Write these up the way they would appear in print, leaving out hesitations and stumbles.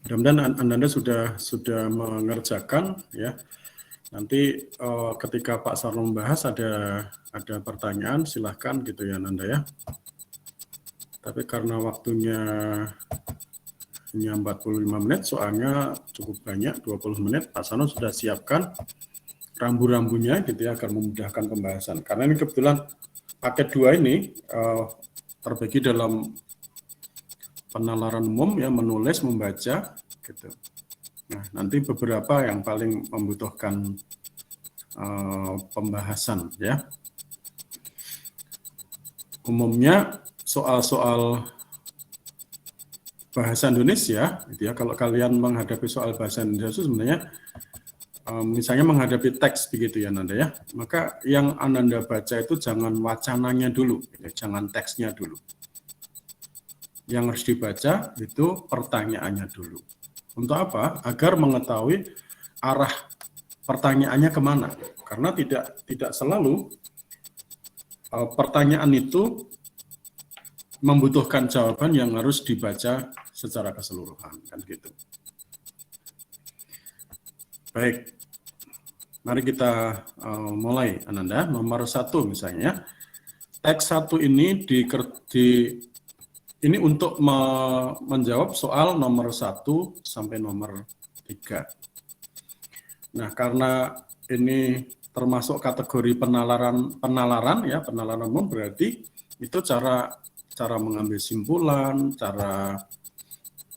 Mudah-mudahan Anda sudah mengerjakan ya. Nanti ketika Pak Sarno membahas ada pertanyaan, silahkan gitu ya Nanda ya. Tapi karena waktunya hanya 45 menit, soalnya cukup banyak, 20 menit, Pak Sarno sudah siapkan rambu-rambunya gitu ya, agar memudahkan pembahasan. Karena ini kebetulan paket 2 ini terbagi dalam penalaran umum ya, menulis, membaca gitu. Nah, nanti beberapa yang paling membutuhkan pembahasan ya. Umumnya soal-soal bahasa Indonesia, gitu ya. Kalau kalian menghadapi soal bahasa Indonesia sebenarnya, misalnya menghadapi teks begitu ya Nanda ya, maka yang Anda baca itu jangan wacananya dulu, ya, jangan teksnya dulu. Yang harus dibaca itu pertanyaannya dulu. Untuk apa? Agar mengetahui arah pertanyaannya kemana. Karena tidak selalu pertanyaan itu membutuhkan jawaban yang harus dibaca secara keseluruhan, kan gitu. Baik, mari kita mulai, Ananda. Nomor 1 misalnya, teks 1 ini ini untuk menjawab soal nomor 1 sampai nomor 3. Nah, karena ini termasuk kategori penalaran ya, penalaran umum, berarti itu cara mengambil simpulan, cara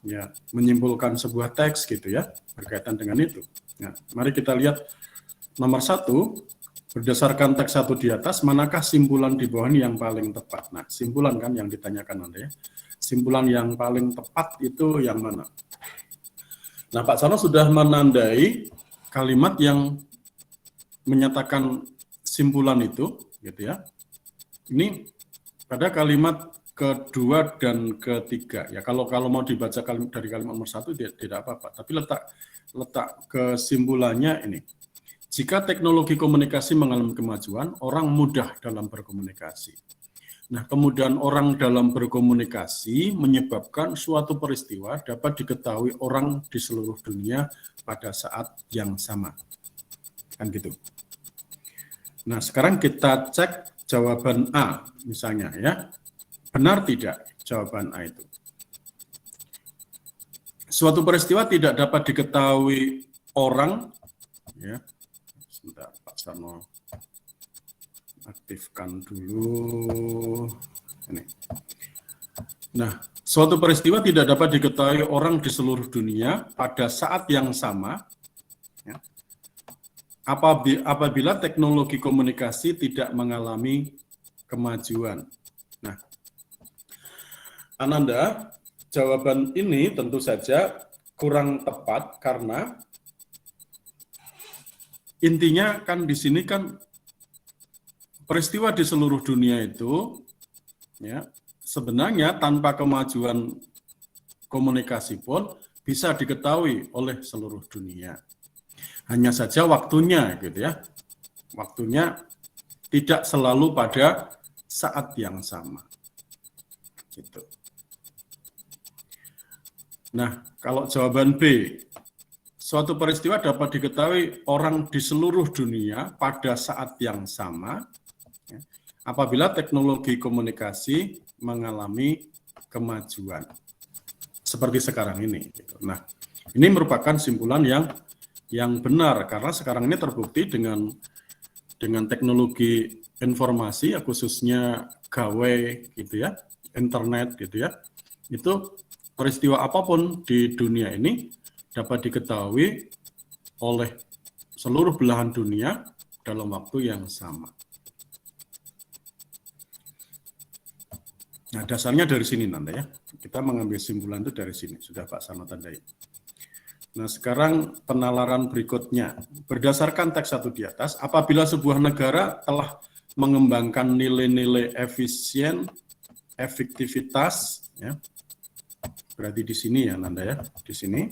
ya menyimpulkan sebuah teks gitu ya, berkaitan dengan itu. Nah, mari kita lihat nomor 1, berdasarkan teks 1 di atas, manakah simpulan di bawah ini yang paling tepat? Nah, simpulan kan yang ditanyakan Anda ya. Simpulan yang paling tepat itu yang mana? Nah, Pak Sarno sudah menandai kalimat yang menyatakan simpulan itu, gitu ya. Ini pada kalimat kedua dan ketiga. Ya, kalau mau dibaca dari kalimat nomor 1 tidak apa-apa. Tapi letak kesimpulannya ini. Jika teknologi komunikasi mengalami kemajuan, orang mudah dalam berkomunikasi. Nah, kemudian orang dalam berkomunikasi menyebabkan suatu peristiwa dapat diketahui orang di seluruh dunia pada saat yang sama. Kan gitu. Nah, sekarang kita cek jawaban A misalnya ya. Benar tidak jawaban A itu? Suatu peristiwa tidak dapat diketahui orang ya. Sebentar, Pak Sarno aktifkan dulu ini. Nah, suatu peristiwa tidak dapat diketahui orang di seluruh dunia pada saat yang sama ya, apabila teknologi komunikasi tidak mengalami kemajuan. Nah, Ananda, jawaban ini tentu saja kurang tepat karena intinya kan di sini kan peristiwa di seluruh dunia itu ya sebenarnya tanpa kemajuan komunikasi pun bisa diketahui oleh seluruh dunia. Hanya saja waktunya gitu ya. Waktunya tidak selalu pada saat yang sama. Gitu. Nah, kalau jawaban B, suatu peristiwa dapat diketahui orang di seluruh dunia pada saat yang sama ya, apabila teknologi komunikasi mengalami kemajuan seperti sekarang ini. Nah, ini merupakan simpulan yang benar karena sekarang ini terbukti dengan teknologi informasi, khususnya gawai gitu ya, internet gitu ya, itu peristiwa apapun di dunia ini dapat diketahui oleh seluruh belahan dunia dalam waktu yang sama. Nah, dasarnya dari sini Nanda ya. Kita mengambil simpulan itu dari sini. Sudah Pak Sarno tandai. Nah, sekarang penalaran berikutnya. Berdasarkan teks 1 di atas, apabila sebuah negara telah mengembangkan nilai-nilai efektivitas, ya, berarti di sini ya Nanda ya, di sini.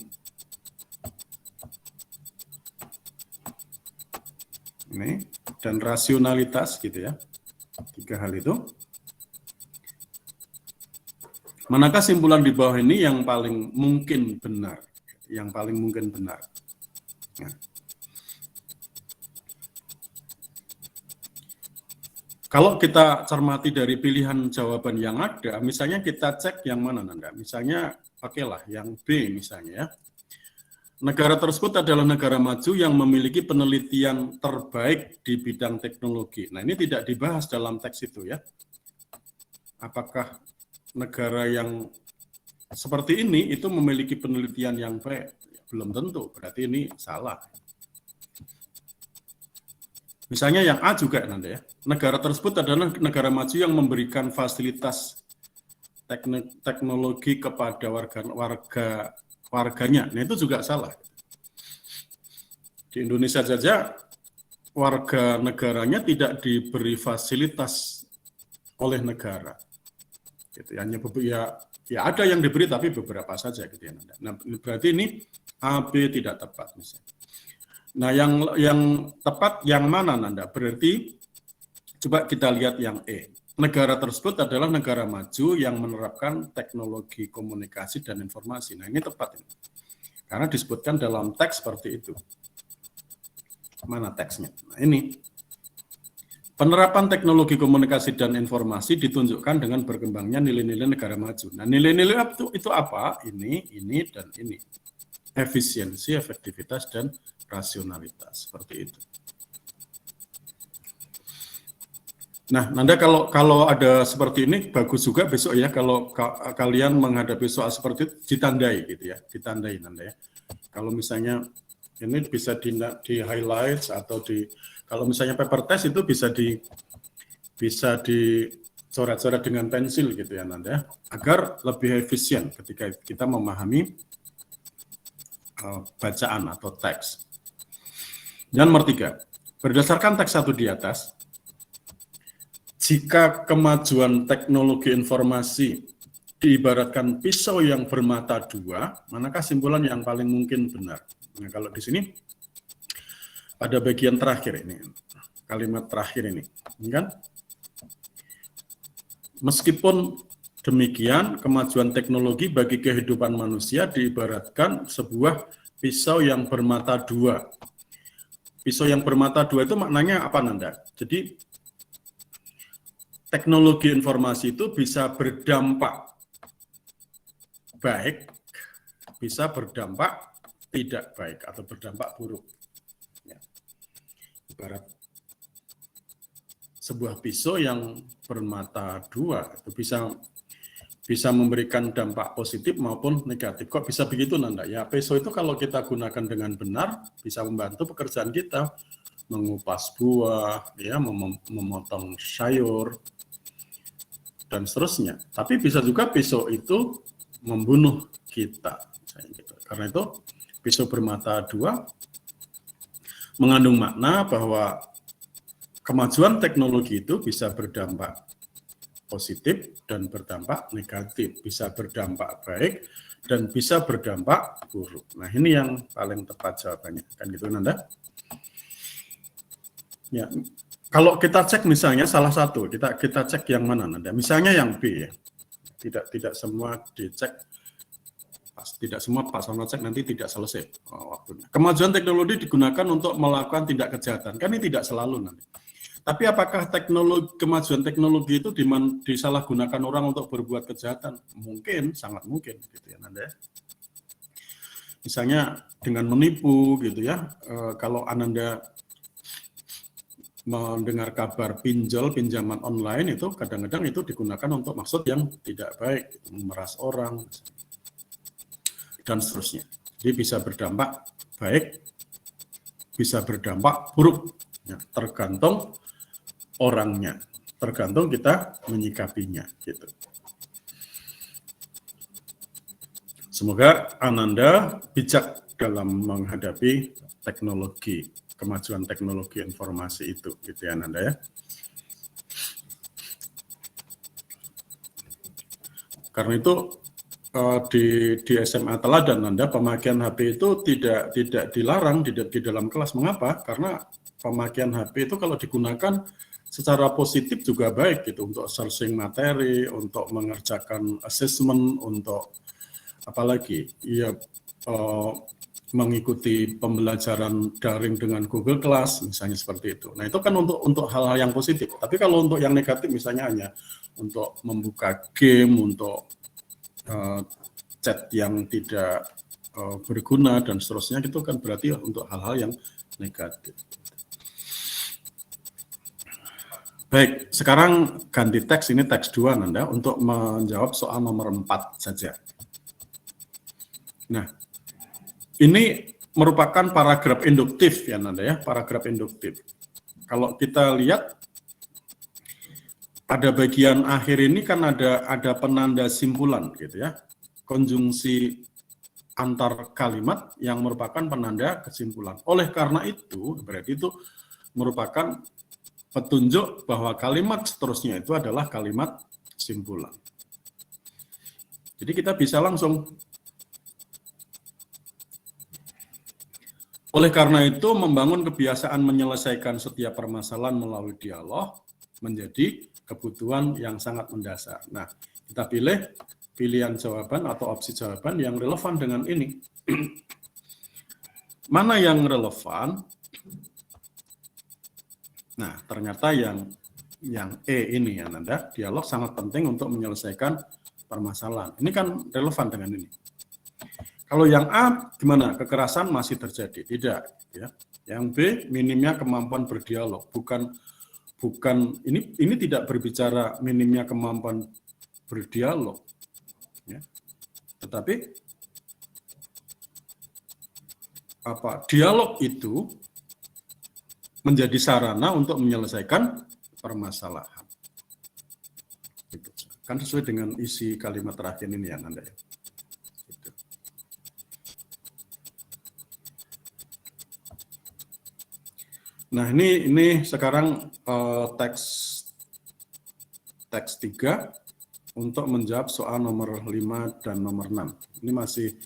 Ini dan rasionalitas gitu ya. 3 hal itu. Manakah simpulan di bawah ini yang paling mungkin benar? yang paling mungkin benar. Nah. Kalau kita cermati dari pilihan jawaban yang ada, misalnya kita cek yang mana Nanda? Misalnya, oke lah, yang B misalnya ya. Negara tersebut adalah negara maju yang memiliki penelitian terbaik di bidang teknologi. Nah, ini tidak dibahas dalam teks itu ya. Apakah negara yang seperti ini itu memiliki penelitian yang baik? Belum tentu, berarti ini salah. Misalnya yang A juga nanti ya, negara tersebut adalah negara maju yang memberikan fasilitas teknologi kepada warganya. Nah itu juga salah. Di Indonesia saja warga negaranya tidak diberi fasilitas oleh negara. Gitu, hanya ya ada yang diberi tapi beberapa saja gitu ya. Nah berarti ini A, B tidak tepat misalnya. Nah, yang tepat yang mana Nanda? Berarti coba kita lihat yang E. Negara tersebut adalah negara maju yang menerapkan teknologi komunikasi dan informasi. Nah, ini tepat ini. Karena disebutkan dalam teks seperti itu. Mana teksnya? Nah, ini. Penerapan teknologi komunikasi dan informasi ditunjukkan dengan berkembangnya nilai-nilai negara maju. Nah, nilai-nilai itu apa? Ini, dan ini. Efisiensi, efektivitas, dan rasionalitas, seperti itu. Nah, Nanda kalau ada seperti ini bagus juga besok ya kalau kalian menghadapi soal seperti itu ditandai gitu ya, ditandai Nanda ya. Kalau misalnya ini bisa di highlight atau kalau misalnya paper test itu bisa dicoret-coret dengan pensil gitu ya Nanda ya, agar lebih efisien ketika kita memahami bacaan atau teks. Dan nomor 3, berdasarkan teks 1 di atas, jika kemajuan teknologi informasi diibaratkan pisau yang bermata 2, manakah simpulan yang paling mungkin benar? Nah, kalau di sini pada bagian terakhir ini, kalimat terakhir ini kan? Meskipun demikian, kemajuan teknologi bagi kehidupan manusia diibaratkan sebuah pisau yang bermata 2. Pisau yang bermata 2 itu maknanya apa Nanda? Jadi teknologi informasi itu bisa berdampak baik, bisa berdampak tidak baik atau berdampak buruk. Ya. Ibarat sebuah pisau yang bermata 2 itu bisa memberikan dampak positif maupun negatif. Kok bisa begitu Nanda? Ya pisau itu kalau kita gunakan dengan benar bisa membantu pekerjaan kita, mengupas buah, ya, memotong sayur dan seterusnya. Tapi bisa juga pisau itu membunuh kita. Karena itu pisau bermata 2 mengandung makna bahwa kemajuan teknologi itu bisa berdampak positif dan berdampak negatif, bisa berdampak baik dan bisa berdampak buruk. Nah, ini yang paling tepat jawabannya, kan gitu Nanda? Ya, kalau kita cek misalnya salah satu, kita cek yang mana Nanda? Misalnya yang B ya. Tidak semua dicek, tidak semua pasangan cek nanti tidak selesai waktunya. Kemajuan teknologi digunakan untuk melakukan tindak kejahatan, kan ini tidak selalu nanti. Tapi apakah kemajuan teknologi itu disalahgunakan orang untuk berbuat kejahatan? Mungkin, sangat mungkin, gitu ya Nanda. Misalnya dengan menipu, gitu ya. Kalau Ananda mendengar kabar pinjaman online itu kadang-kadang itu digunakan untuk maksud yang tidak baik, memeras orang dan seterusnya. Jadi bisa berdampak baik, bisa berdampak buruk, ya, tergantung orangnya, tergantung kita menyikapinya gitu. Semoga Ananda bijak dalam menghadapi teknologi, kemajuan teknologi informasi itu gitu ya Ananda ya. Karena itu di SMA Teladan Anda pemakaian HP itu tidak dilarang di dalam kelas. Mengapa? Karena pemakaian HP itu kalau digunakan secara positif juga baik gitu, untuk searching materi, untuk mengerjakan assessment, untuk apalagi ya mengikuti pembelajaran daring dengan Google Class, misalnya seperti itu. Nah, itu kan untuk hal-hal yang positif. Tapi kalau untuk yang negatif, misalnya hanya untuk membuka game, untuk chat yang tidak berguna dan seterusnya, itu kan berarti untuk hal-hal yang negatif. Baik, sekarang ganti teks, ini teks 2 Nanda, untuk menjawab soal nomor 4 saja. Nah, ini merupakan paragraf induktif ya Nanda ya, paragraf induktif. Kalau kita lihat pada bagian akhir ini kan ada penanda simpulan gitu ya. Konjungsi antar kalimat yang merupakan penanda kesimpulan. Oleh karena itu, berarti itu merupakan petunjuk bahwa kalimat seterusnya itu adalah kalimat simpulan. Jadi kita bisa langsung. Oleh karena itu, membangun kebiasaan menyelesaikan setiap permasalahan melalui dialog menjadi kebutuhan yang sangat mendasar. Nah, kita pilih pilihan jawaban atau opsi jawaban yang relevan dengan ini. Mana yang relevan? Nah, ternyata yang E ini ya Nanda, dialog sangat penting untuk menyelesaikan permasalahan. Ini kan relevan dengan ini. Kalau yang A gimana? Kekerasan masih terjadi? Tidak, ya. Yang B minimnya kemampuan berdialog, bukan ini tidak berbicara minimnya kemampuan berdialog, ya. Tetapi dialog itu menjadi sarana untuk menyelesaikan permasalahan. Gitu. Kan sesuai dengan isi kalimat terakhir ini ya Nanda ya. Gitu. Nah ini sekarang teks 3 untuk menjawab soal nomor 5 dan nomor 6. Ini masih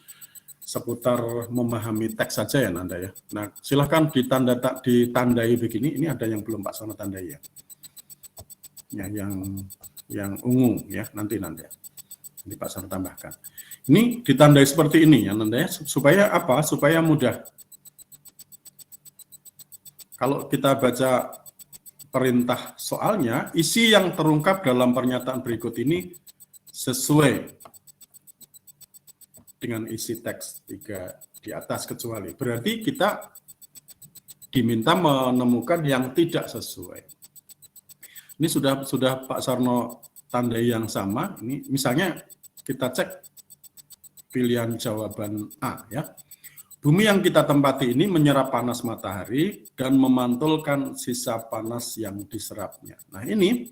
seputar memahami teks saja ya Nanda ya. Nah silahkan ditandai begini. Ini ada yang belum Pak Sono tandai ya. Ya yang ungu ya nanti Nanda. Nanti Pak Sono tambahkan. Ini ditandai seperti ini ya Nanda ya. Supaya apa? Supaya mudah. Kalau kita baca perintah soalnya, isi yang terungkap dalam pernyataan berikut ini sesuai dengan isi teks 3 di atas kecuali. Berarti kita diminta menemukan yang tidak sesuai. Ini sudah Pak Sarno tandai yang sama. Ini misalnya kita cek pilihan jawaban A ya. Bumi yang kita tempati ini menyerap panas matahari dan memantulkan sisa panas yang diserapnya. Nah ini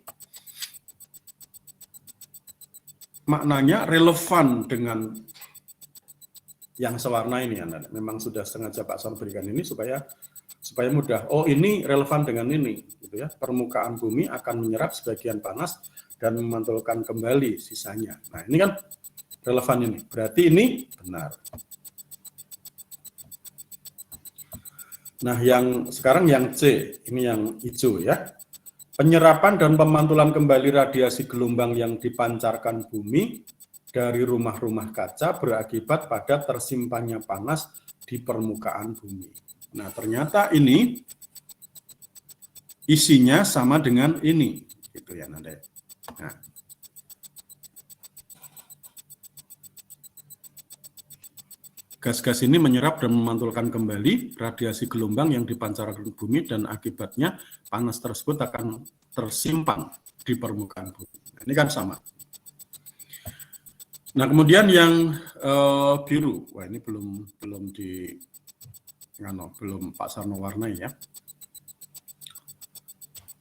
maknanya relevan dengan yang sewarna ini. Memang sudah sengaja Pak Son berikan ini supaya mudah. Oh ini relevan dengan ini, gitu ya. Permukaan bumi akan menyerap sebagian panas dan memantulkan kembali sisanya. Nah ini kan relevan ini. Berarti ini benar. Nah, sekarang yang C, ini yang hijau ya. Penyerapan dan pemantulan kembali radiasi gelombang yang dipancarkan bumi dari rumah-rumah kaca berakibat pada tersimpannya panas di permukaan bumi. Nah, ternyata ini isinya sama dengan ini, gitu ya Nanda. Nah, gas-gas ini menyerap dan memantulkan kembali radiasi gelombang yang dipancarkan bumi dan akibatnya panas tersebut akan tersimpan di permukaan bumi. Nah, ini kan sama. Nah, kemudian yang biru, wah ini belum Pak Sarno warnai ya.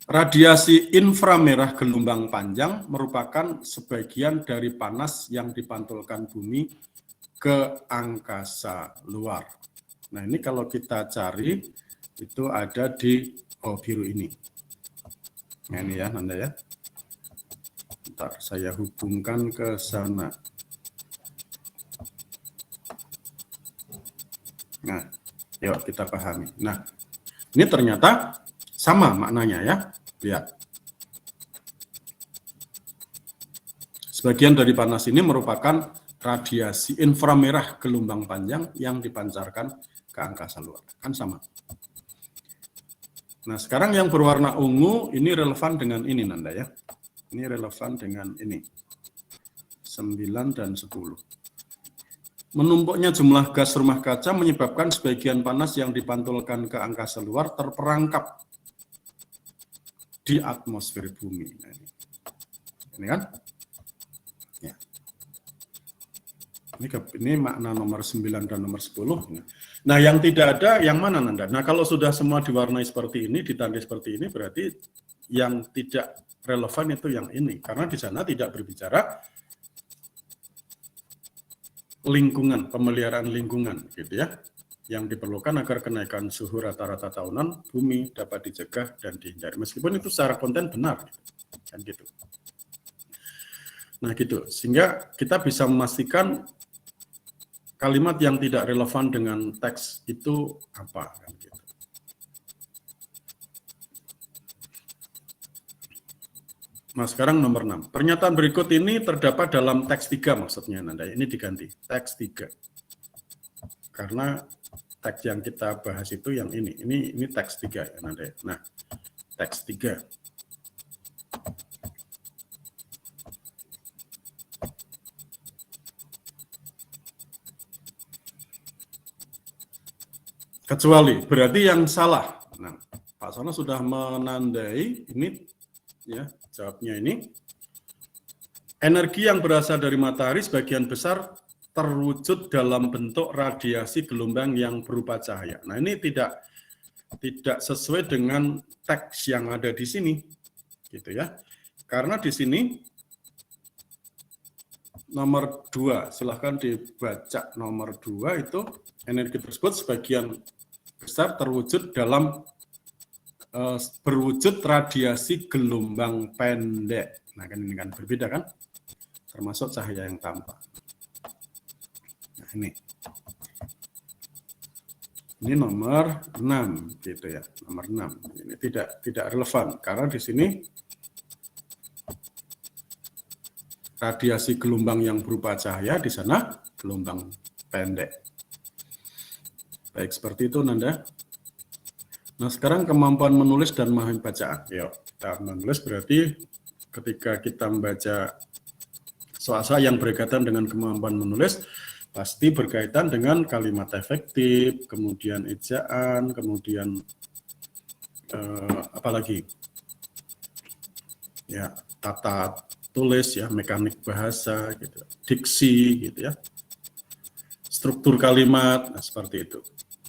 Radiasi inframerah gelombang panjang merupakan sebagian dari panas yang dipantulkan bumi ke angkasa luar. Nah ini kalau kita cari itu ada di biru ini. Nah ini ya Nanda ya. Ntar saya hubungkan ke sana. Nah, yuk kita pahami. Nah ini ternyata sama maknanya ya. Lihat. Sebagian dari panas ini merupakan radiasi inframerah gelombang panjang yang dipancarkan ke angkasa luar. Kan sama. Nah, sekarang yang berwarna ungu ini relevan dengan ini Nanda ya. Ini relevan dengan ini. 9 dan 10. Menumpuknya jumlah gas rumah kaca menyebabkan sebagian panas yang dipantulkan ke angkasa luar terperangkap di atmosfer bumi. Nah, ini kan? Ya. Ini makna nomor 9 dan nomor 10. Nah, yang tidak ada yang mana Nanda? Nah, kalau sudah semua diwarnai seperti ini, ditandai seperti ini, berarti yang tidak relevan itu yang ini. Karena di sana tidak berbicara lingkungan, pemeliharaan lingkungan gitu ya, yang diperlukan agar kenaikan suhu rata-rata tahunan bumi dapat dicegah dan dihindari. Meskipun itu secara konten benar, kan gitu. Nah gitu, sehingga kita bisa memastikan kalimat yang tidak relevan dengan teks itu apa, kan gitu. Nah, sekarang nomor 6. Pernyataan berikut ini terdapat dalam teks 3 maksudnya Nanda. Ini diganti, teks 3. Karena teks yang kita bahas itu yang ini. Ini teks 3 ya Nanda. Nah, teks 3. Kecuali, berarti yang salah. Nah, Pak Sono sudah menandai ini ya. Jawabnya ini, energi yang berasal dari matahari sebagian besar terwujud dalam bentuk radiasi gelombang yang berupa cahaya. Nah, ini tidak sesuai dengan teks yang ada di sini, gitu ya. Karena di sini nomor 2, silahkan dibaca nomor 2 itu energi tersebut sebagian besar terwujud dalam berwujud radiasi gelombang pendek. Nah, kan ini kan berbeda kan? Termasuk cahaya yang tampak. Nah, ini nomor 6 gitu ya, nomor 6. Ini tidak relevan karena di sini radiasi gelombang yang berupa cahaya, di sana gelombang pendek. Baik, seperti itu Nanda. Nah, sekarang kemampuan menulis dan memahami bacaan. Yuk, kita menulis berarti ketika kita membaca soal-soal yang berkaitan dengan kemampuan menulis, pasti berkaitan dengan kalimat efektif, kemudian ejaan, kemudian apalagi ya tata tulis ya, mekanik bahasa, gitu, diksi, gitu ya, struktur kalimat, nah seperti itu.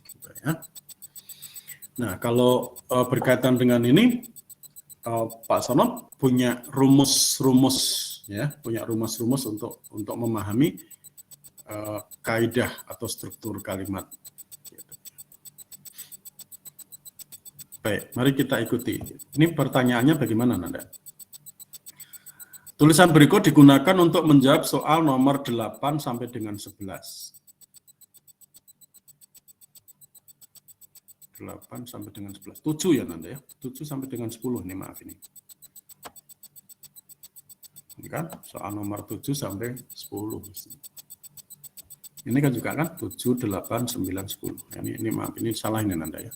Gitu, ya. Nah, kalau berkaitan dengan ini, Pak Sono punya rumus-rumus ya, punya rumus-rumus untuk memahami kaidah atau struktur kalimat. Baik, mari kita ikuti. Ini pertanyaannya bagaimana, Nanda? Tulisan berikut digunakan untuk menjawab soal nomor 8 sampai dengan 11. 8 sampai dengan 11. 7 ya Nanda ya. 7 sampai dengan 10 nih, maaf ini. Ini kan soal nomor 7 sampai 10. Ini kan juga kan 7, 8, 9, 10. Ini maaf, ini salah ini Nanda ya.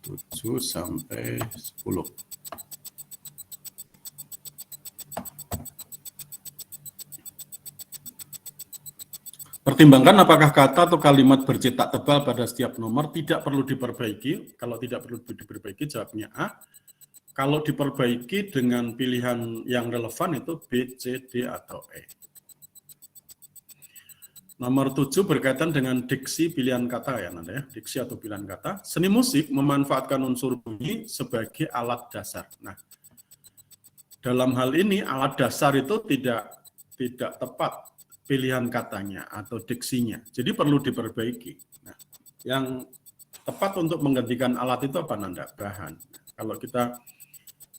7 sampai 10. Pertimbangkan apakah kata atau kalimat bercetak tebal pada setiap nomor tidak perlu diperbaiki. Kalau tidak perlu diperbaiki, jawabnya A. Kalau diperbaiki dengan pilihan yang relevan itu B, C, D, atau E. Nomor 7 berkaitan dengan diksi pilihan kata ya Nanda ya. Diksi atau pilihan kata. Seni musik memanfaatkan unsur bunyi sebagai alat dasar. Nah, dalam hal ini alat dasar itu tidak tepat pilihan katanya atau diksinya. Jadi perlu diperbaiki. Nah, yang tepat untuk menggantikan alat itu apa Nanda? Bahan. Kalau kita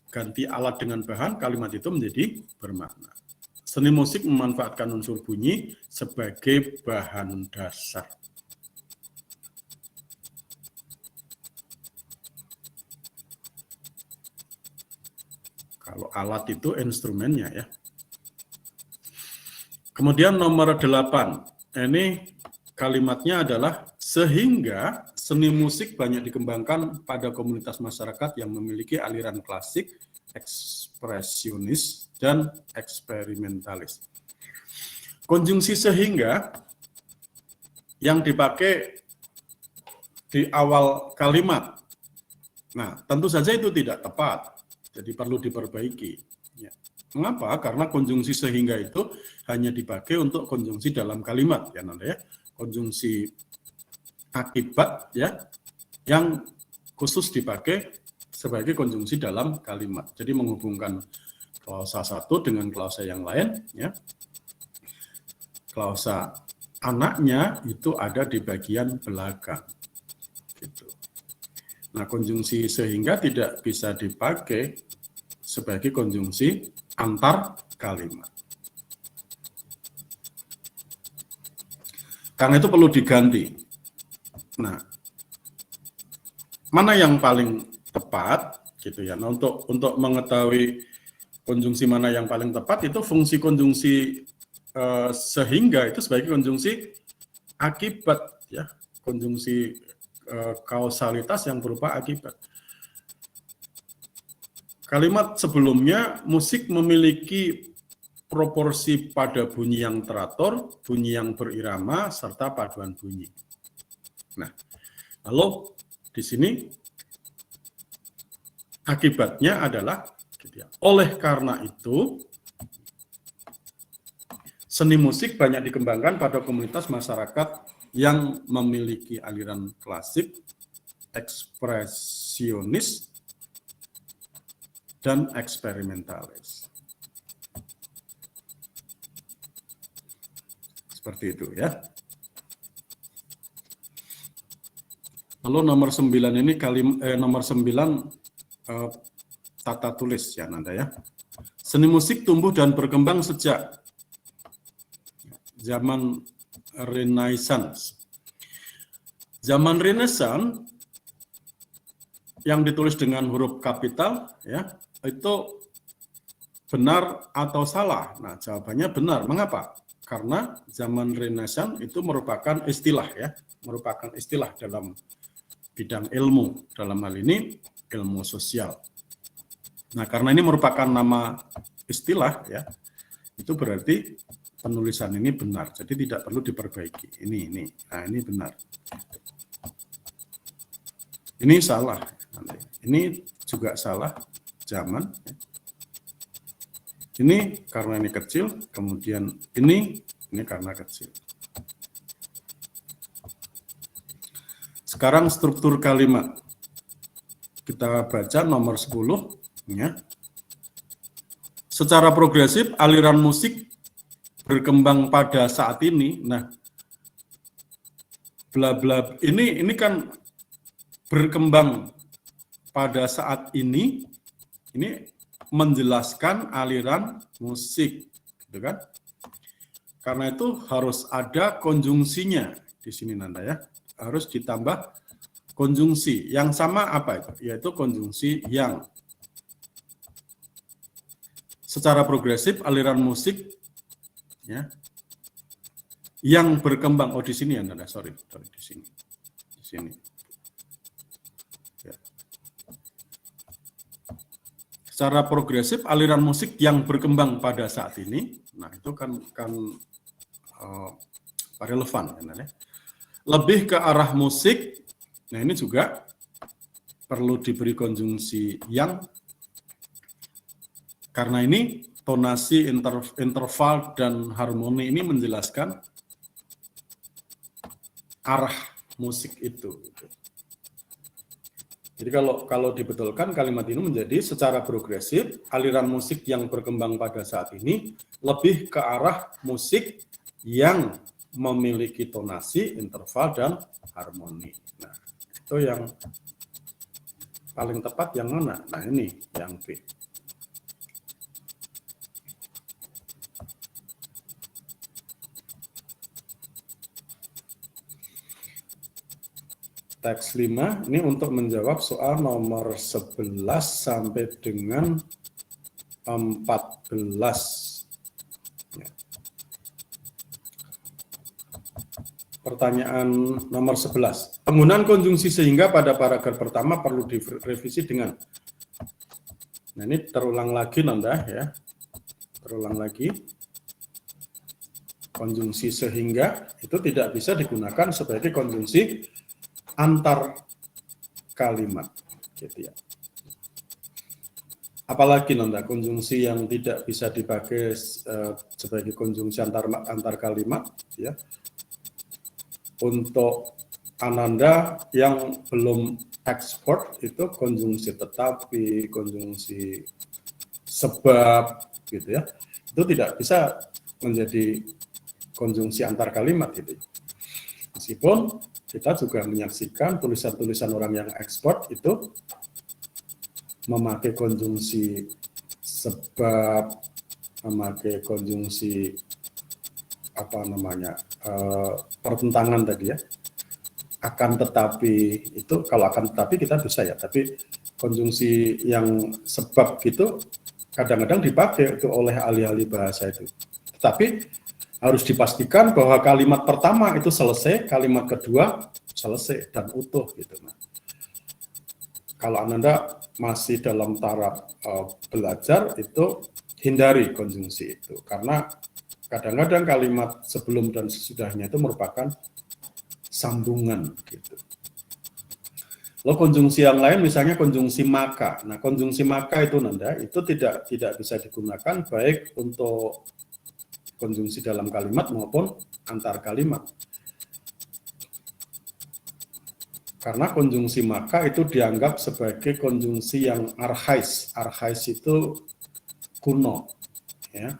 ganti alat dengan bahan, kalimat itu menjadi bermakna. Seni musik memanfaatkan unsur bunyi sebagai bahan dasar. Kalau alat itu instrumennya ya. Kemudian nomor 8, ini kalimatnya adalah sehingga seni musik banyak dikembangkan pada komunitas masyarakat yang memiliki aliran klasik, ekspresionis, dan eksperimentalis. Konjungsi sehingga yang dipakai di awal kalimat. Nah, tentu saja itu tidak tepat, jadi perlu diperbaiki. Ya. Mengapa? Karena konjungsi sehingga itu hanya dipakai untuk konjungsi dalam kalimat, ya Nanda ya. Konjungsi akibat ya, yang khusus dipakai sebagai konjungsi dalam kalimat. Jadi menghubungkan klausa satu dengan klausa yang lain, ya. Klausa anaknya itu ada di bagian belakang. Gitu. Nah, konjungsi sehingga tidak bisa dipakai sebagai konjungsi antar kalimat. Karena itu perlu diganti. Nah, mana yang paling tepat gitu ya. Nah, untuk mengetahui konjungsi mana yang paling tepat, itu fungsi konjungsi sehingga itu sebagai konjungsi akibat ya, konjungsi kausalitas yang berupa akibat. Kalimat sebelumnya, musik memiliki proporsi pada bunyi yang teratur, bunyi yang berirama, serta paduan bunyi. Nah, lalu di sini akibatnya adalah gitu ya, oleh karena itu seni musik banyak dikembangkan pada komunitas masyarakat yang memiliki aliran klasik, ekspresionis, dan eksperimentalis. Seperti itu ya. Lalu nomor 9 ini nomor 9 tata tulis ya Nanda ya. Seni musik tumbuh dan berkembang sejak zaman Renaissance. Zaman Renaissance yang ditulis dengan huruf kapital ya, itu benar atau salah? Nah, jawabannya benar. Mengapa? Karena zaman Renaissance itu merupakan istilah ya, merupakan istilah dalam bidang ilmu, dalam hal ini ilmu sosial. Nah, karena ini merupakan nama istilah ya, itu berarti penulisan ini benar, jadi tidak perlu diperbaiki. Ini, nah ini benar. Ini salah, ini juga salah zaman. Ini karena ini kecil, kemudian ini karena kecil. Sekarang struktur kalimat. Kita baca nomor 10. Ya. Secara progresif, aliran musik berkembang pada saat ini. Nah, bla bla ini kan berkembang pada saat ini menjelaskan aliran musik, gitu kan? Karena itu harus ada konjungsinya di sini Nanda ya. Harus ditambah konjungsi yang sama apa itu? Yaitu konjungsi yang. Secara progresif aliran musik ya yang berkembang di sini ya Nanda, sorry di sini ya. Secara progresif aliran musik yang berkembang pada saat ini, nah itu kan relevan ya Nanda. Lebih ke arah musik, nah ini juga perlu diberi konjungsi yang, karena ini tonasi, interval, dan harmoni ini menjelaskan arah musik itu. Jadi kalau dibetulkan kalimat ini menjadi secara progresif, aliran musik yang berkembang pada saat ini lebih ke arah musik yang memiliki tonasi, interval, dan harmoni. Nah, itu yang paling tepat yang mana? Nah, ini yang B. Teks 5 ini untuk menjawab soal nomor 11 sampai dengan 14. pertanyaan nomor 11. Penggunaan konjungsi sehingga pada paragraf pertama perlu direvisi dengan. Nah, ini terulang lagi Nanda ya. Terulang lagi. Konjungsi sehingga itu tidak bisa digunakan sebagai konjungsi antar kalimat gitu ya. Apalagi Nanda, konjungsi yang tidak bisa dipakai sebagai konjungsi antar kalimat ya. Untuk Ananda yang belum ekspor itu konjungsi tetapi, konjungsi sebab gitu ya. Itu tidak bisa menjadi konjungsi antar kalimat gitu. Meskipun kita juga menyaksikan tulisan-tulisan orang yang ekspor itu memakai konjungsi sebab, memakai konjungsi pertentangan tadi ya, akan tetapi itu, kalau akan tetapi kita bisa ya, tapi konjungsi yang sebab gitu kadang-kadang dipakai itu oleh ahli-ahli bahasa itu, tetapi harus dipastikan bahwa kalimat pertama itu selesai, kalimat kedua selesai dan utuh gitu. Nah, kalau Anda masih dalam taraf belajar itu hindari konjungsi itu, karena kadang-kadang kalimat sebelum dan sesudahnya itu merupakan sambungan gitu. Lalu konjungsi yang lain misalnya konjungsi maka. Nah, konjungsi maka itu Nanda itu tidak bisa digunakan baik untuk konjungsi dalam kalimat maupun antar kalimat. Karena konjungsi maka itu dianggap sebagai konjungsi yang archais. Archais itu kuno ya.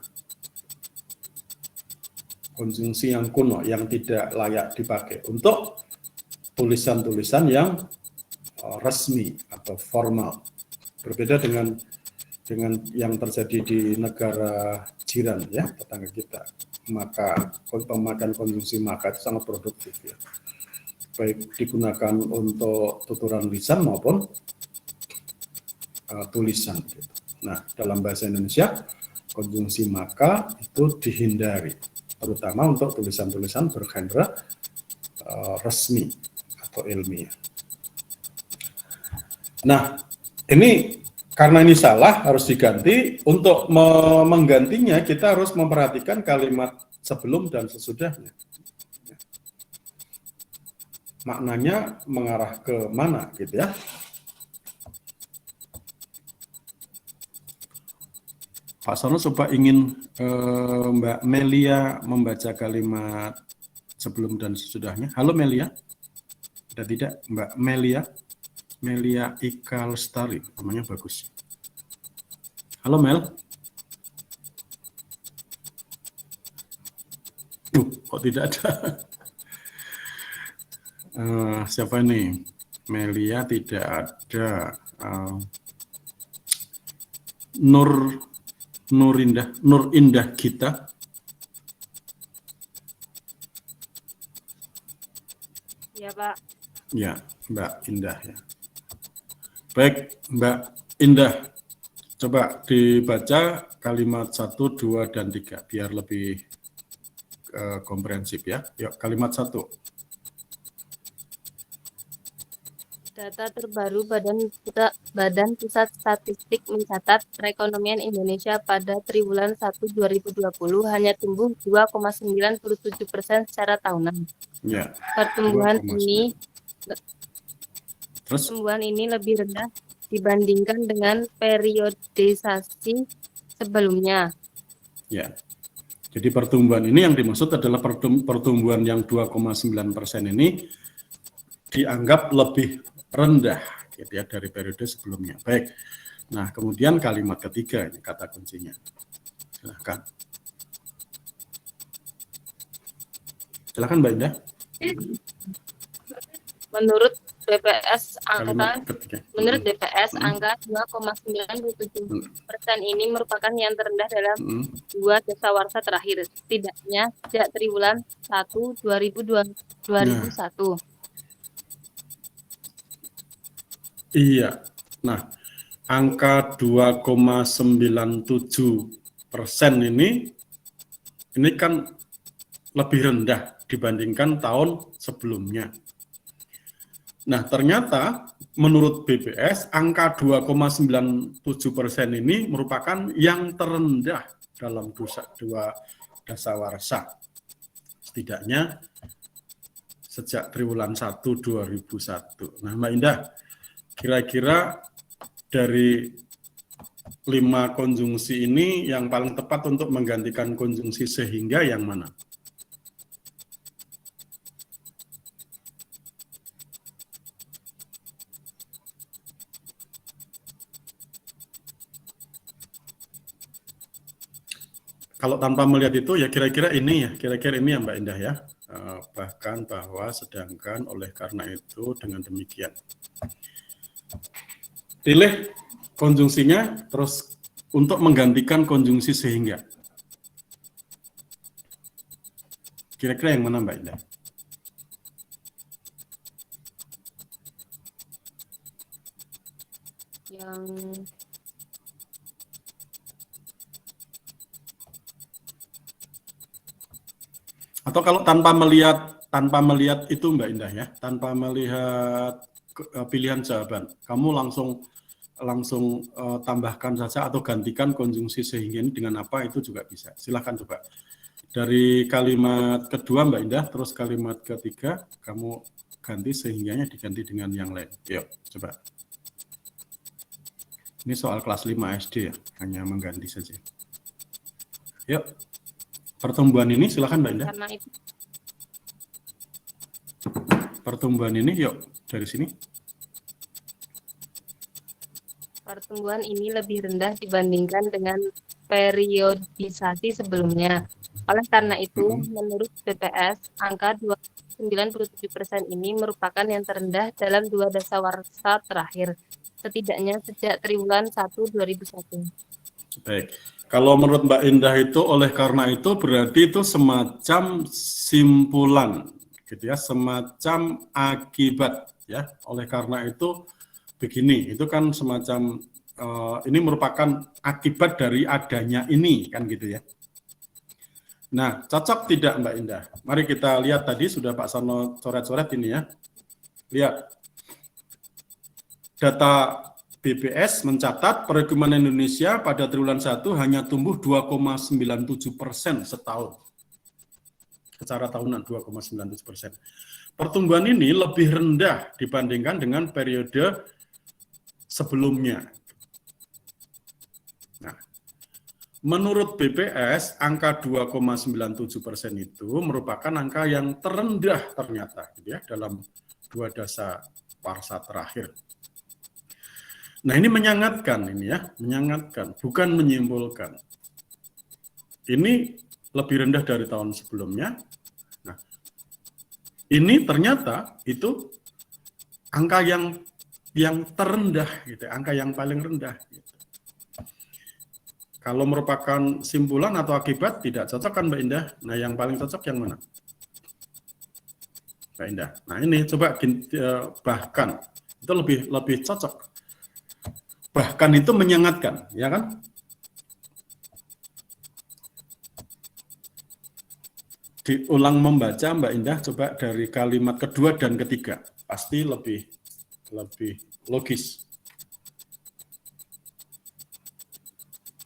Konjungsi yang kuno, yang tidak layak dipakai untuk tulisan-tulisan yang resmi atau formal. Berbeda dengan yang terjadi di negara jiran ya, tetangga kita. Maka pemakaian konjungsi maka itu sangat produktif ya. Baik digunakan untuk tuturan lisan maupun tulisan. Gitu. Nah, dalam bahasa Indonesia konjungsi maka itu dihindari, terutama untuk tulisan-tulisan bergenre resmi atau ilmiah. Nah, ini karena ini salah harus diganti. Untuk menggantinya kita harus memperhatikan kalimat sebelum dan sesudahnya. Maknanya mengarah ke mana gitu ya. Pak Sono coba ingin Mbak Melia membaca kalimat sebelum dan sesudahnya. Halo Melia, ada tidak Mbak Melia? Melia Ika Lestari, namanya bagus. Halo Mel. Kok tidak ada? Siapa ini? Melia tidak ada. Nur Indah Gita. Ya Pak. Ya, Mbak Indah ya. Baik, Mbak Indah, coba dibaca kalimat 1, 2, dan 3 biar lebih komprehensif ya. Yuk, kalimat 1. Data terbaru Badan Pusat Statistik mencatat perekonomian Indonesia pada triwulan 1 2020 hanya tumbuh 2,97% secara tahunan. Ya. Pertumbuhan ini lebih rendah dibandingkan dengan periodisasi sebelumnya. Ya. Jadi pertumbuhan ini yang dimaksud adalah pertumbuhan yang 2,9% ini dianggap lebih rendah gitu ya dari periode sebelumnya. Baik. Nah, kemudian kalimat ketiga ini kata kuncinya. Silakan. Silakan Mbak Indah. Menurut BPS angka 2,97% ini merupakan yang terendah dalam 2 dasawarsa terakhir, setidaknya sejak triwulan 1 2001. Iya. Nah, angka 2,97% ini kan lebih rendah dibandingkan tahun sebelumnya. Nah, ternyata menurut BPS angka 2,97% ini merupakan yang terendah dalam dua dasawarsa. Setidaknya sejak triwulan 1 2001. Nah, Mbak Indah, kira-kira dari 5 konjungsi ini yang paling tepat untuk menggantikan konjungsi sehingga yang mana? Kalau tanpa melihat itu ya kira-kira ini ya Mbak Indah ya. Bahkan, bahwa, sedangkan, oleh karena itu, dengan demikian. Pilih konjungsinya terus untuk menggantikan konjungsi sehingga. Kira-kira yang mana Mbak Indah? Yang atau kalau tanpa melihat itu Mbak Indah ya, tanpa melihat pilihan jawaban, kamu langsung tambahkan saja atau gantikan konjungsi sehingga ini dengan apa, itu juga bisa. Silahkan coba. Dari kalimat kedua Mbak Indah, terus kalimat ketiga, kamu ganti sehingganya diganti dengan yang lain. Yuk, coba. Ini soal kelas 5 SD ya, hanya mengganti saja. Yuk. Pertumbuhan ini silakan Mbak Indah. karena itu Pertumbuhan ini yuk dari sini. pertumbuhan ini lebih rendah dibandingkan dengan periodisasi sebelumnya. Oleh karena itu, menurut BPS, angka 97% ini merupakan yang terendah dalam 2 dasawarsa terakhir, setidaknya sejak triwulan 1 2001. Baik. Kalau menurut Mbak Indah itu oleh karena itu berarti itu semacam simpulan gitu ya, semacam akibat ya. Oleh karena itu begini, itu kan semacam ini merupakan akibat dari adanya ini kan gitu ya. Nah, cocok tidak Mbak Indah? Mari kita lihat, tadi sudah Pak Sarno coret-coret ini ya. Lihat. Data BPS mencatat perekonomian Indonesia pada triwulan 1 hanya tumbuh 2,97% setahun. Secara tahunan 2,97%. Pertumbuhan ini lebih rendah dibandingkan dengan periode sebelumnya. Nah, menurut BPS, angka 2,97% itu merupakan angka yang terendah ternyata gitu ya, dalam 2 dasawarsa terakhir. Nah, ini menyangatkan ini ya, menyangatkan, bukan menyimpulkan. Ini lebih rendah dari tahun sebelumnya. Nah, ini ternyata itu angka yang terendah gitu, angka yang paling rendah gitu. Kalau merupakan simpulan atau akibat tidak cocok kan Mbak Indah? Nah, yang paling cocok yang mana? Mbak Indah. Nah, ini coba bahkan itu lebih cocok. Bahkan itu menyangatkan, ya kan? Diulang membaca Mbak Indah, coba dari kalimat kedua dan ketiga. Pasti lebih logis.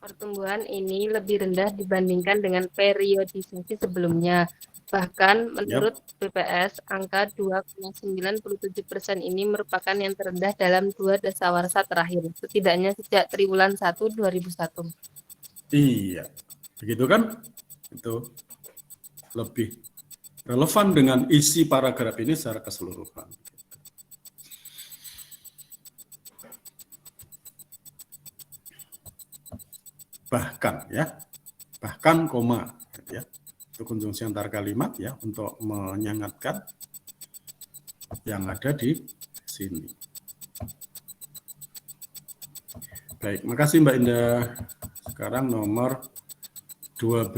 Pertumbuhan ini lebih rendah dibandingkan dengan periodisasi sebelumnya. Bahkan menurut BPS, angka 2,97% ini merupakan yang terendah dalam 2 dasawarsa terakhir, setidaknya sejak triwulan 1 2001. Iya, begitu kan? Itu lebih relevan dengan isi paragraf ini secara keseluruhan. Bahkan ya, bahkan koma ya. Itu konjungsi antar kalimat ya, untuk menyangatkan yang ada di sini. Baik, makasih Mbak Indah. Sekarang nomor 12.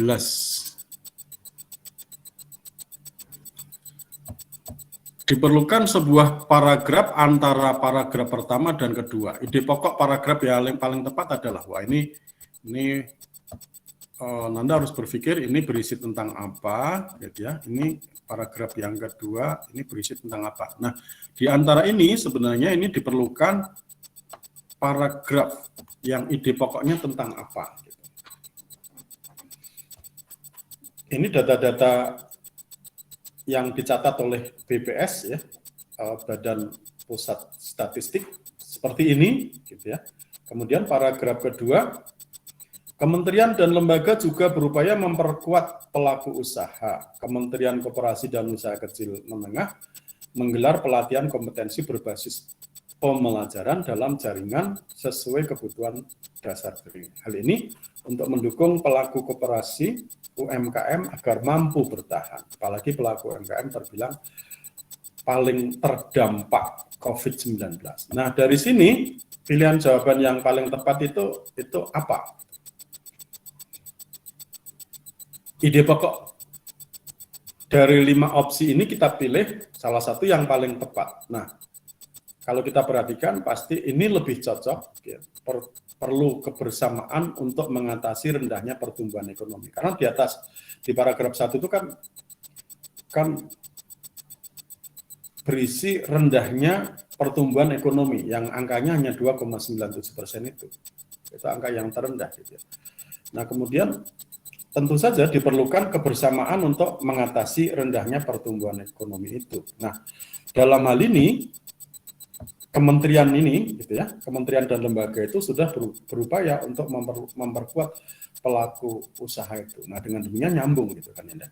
Diperlukan sebuah paragraf antara paragraf pertama dan kedua. Ide pokok paragraf yang paling tepat adalah, wah ini Nanda harus berpikir ini berisi tentang apa, gitu ya. Ini paragraf yang kedua, ini berisi tentang apa. Nah, di antara ini sebenarnya ini diperlukan paragraf yang ide pokoknya tentang apa. Gitu. Ini data-data yang dicatat oleh BPS ya, Badan Pusat Statistik seperti ini, gitu ya. Kemudian paragraf kedua. Kementerian dan lembaga juga berupaya memperkuat pelaku usaha. Kementerian Koperasi dan Usaha Kecil Menengah menggelar pelatihan kompetensi berbasis pembelajaran dalam jaringan sesuai kebutuhan dasar kering. Hal ini untuk mendukung pelaku koperasi UMKM agar mampu bertahan. Apalagi pelaku UMKM terbilang paling terdampak COVID-19. Nah, dari sini pilihan jawaban yang paling tepat itu apa? Ide pokok dari 5 opsi ini kita pilih salah satu yang paling tepat. Nah, kalau kita perhatikan pasti ini lebih cocok, ya, perlu kebersamaan untuk mengatasi rendahnya pertumbuhan ekonomi. Karena di atas, di paragraf 1 itu kan berisi rendahnya pertumbuhan ekonomi yang angkanya hanya 2,97% itu. Itu angka yang terendah. Gitu. Nah, kemudian tentu saja diperlukan kebersamaan untuk mengatasi rendahnya pertumbuhan ekonomi itu. Nah, dalam hal ini, kementerian ini, gitu ya, kementerian dan lembaga itu sudah berupaya untuk memperkuat pelaku usaha itu. Nah, dengan demikian nyambung, gitu kan, ya.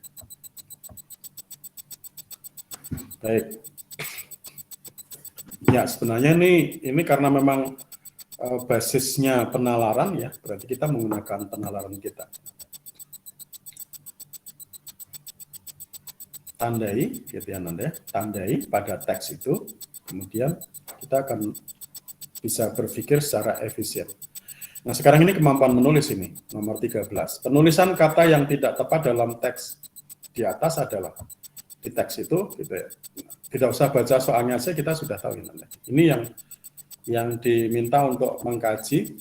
Baik. Ya, sebenarnya ini karena memang basisnya penalaran, ya, berarti kita menggunakan penalaran kita. Tandai, gitu ya Nanda, tandai pada teks itu, kemudian kita akan bisa berpikir secara efisien. Nah, sekarang ini kemampuan menulis ini, nomor 13. Penulisan kata yang tidak tepat dalam teks di atas adalah, di teks itu, gitu ya, tidak usah baca soalnya saja, kita sudah tahu Nanda. Ini yang diminta untuk mengkaji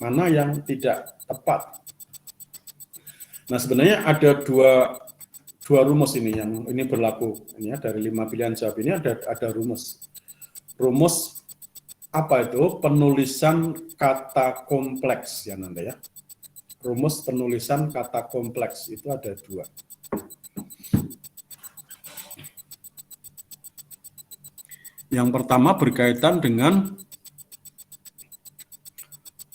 mana yang tidak tepat. Nah, sebenarnya ada dua rumus ini yang ini berlaku ini ya, dari 5 pilihan jawab ini ada rumus. Rumus apa itu? Penulisan kata kompleks ya Nanda ya. Rumus penulisan kata kompleks itu ada 2. Yang pertama berkaitan dengan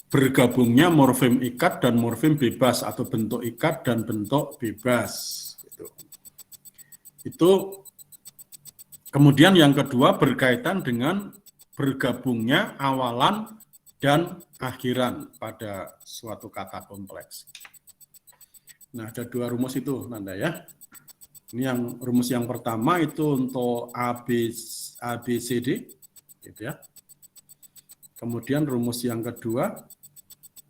bergabungnya morfem ikat dan morfem bebas atau bentuk ikat dan bentuk bebas. Itu kemudian yang kedua berkaitan dengan bergabungnya awalan dan akhiran pada suatu kata kompleks. Nah, ada 2 rumus itu Nanda ya. Ini yang rumus yang pertama itu untuk ABCD gitu ya. Kemudian rumus yang kedua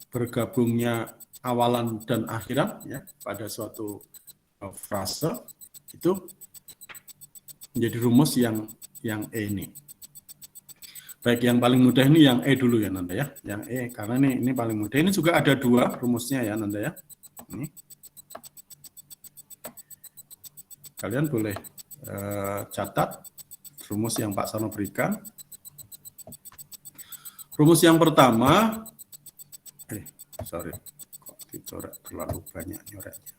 bergabungnya awalan dan akhiran ya pada suatu frase itu menjadi rumus yang E ini. Baik, yang paling mudah ini yang E dulu ya Nanda ya. Yang E karena ini paling mudah. Ini juga ada 2 rumusnya ya Nanda ya. Ini. Kalian boleh catat rumus yang Pak Sarno berikan. Rumus yang pertama, sorry, kok dicoret terlalu banyak nyoretnya.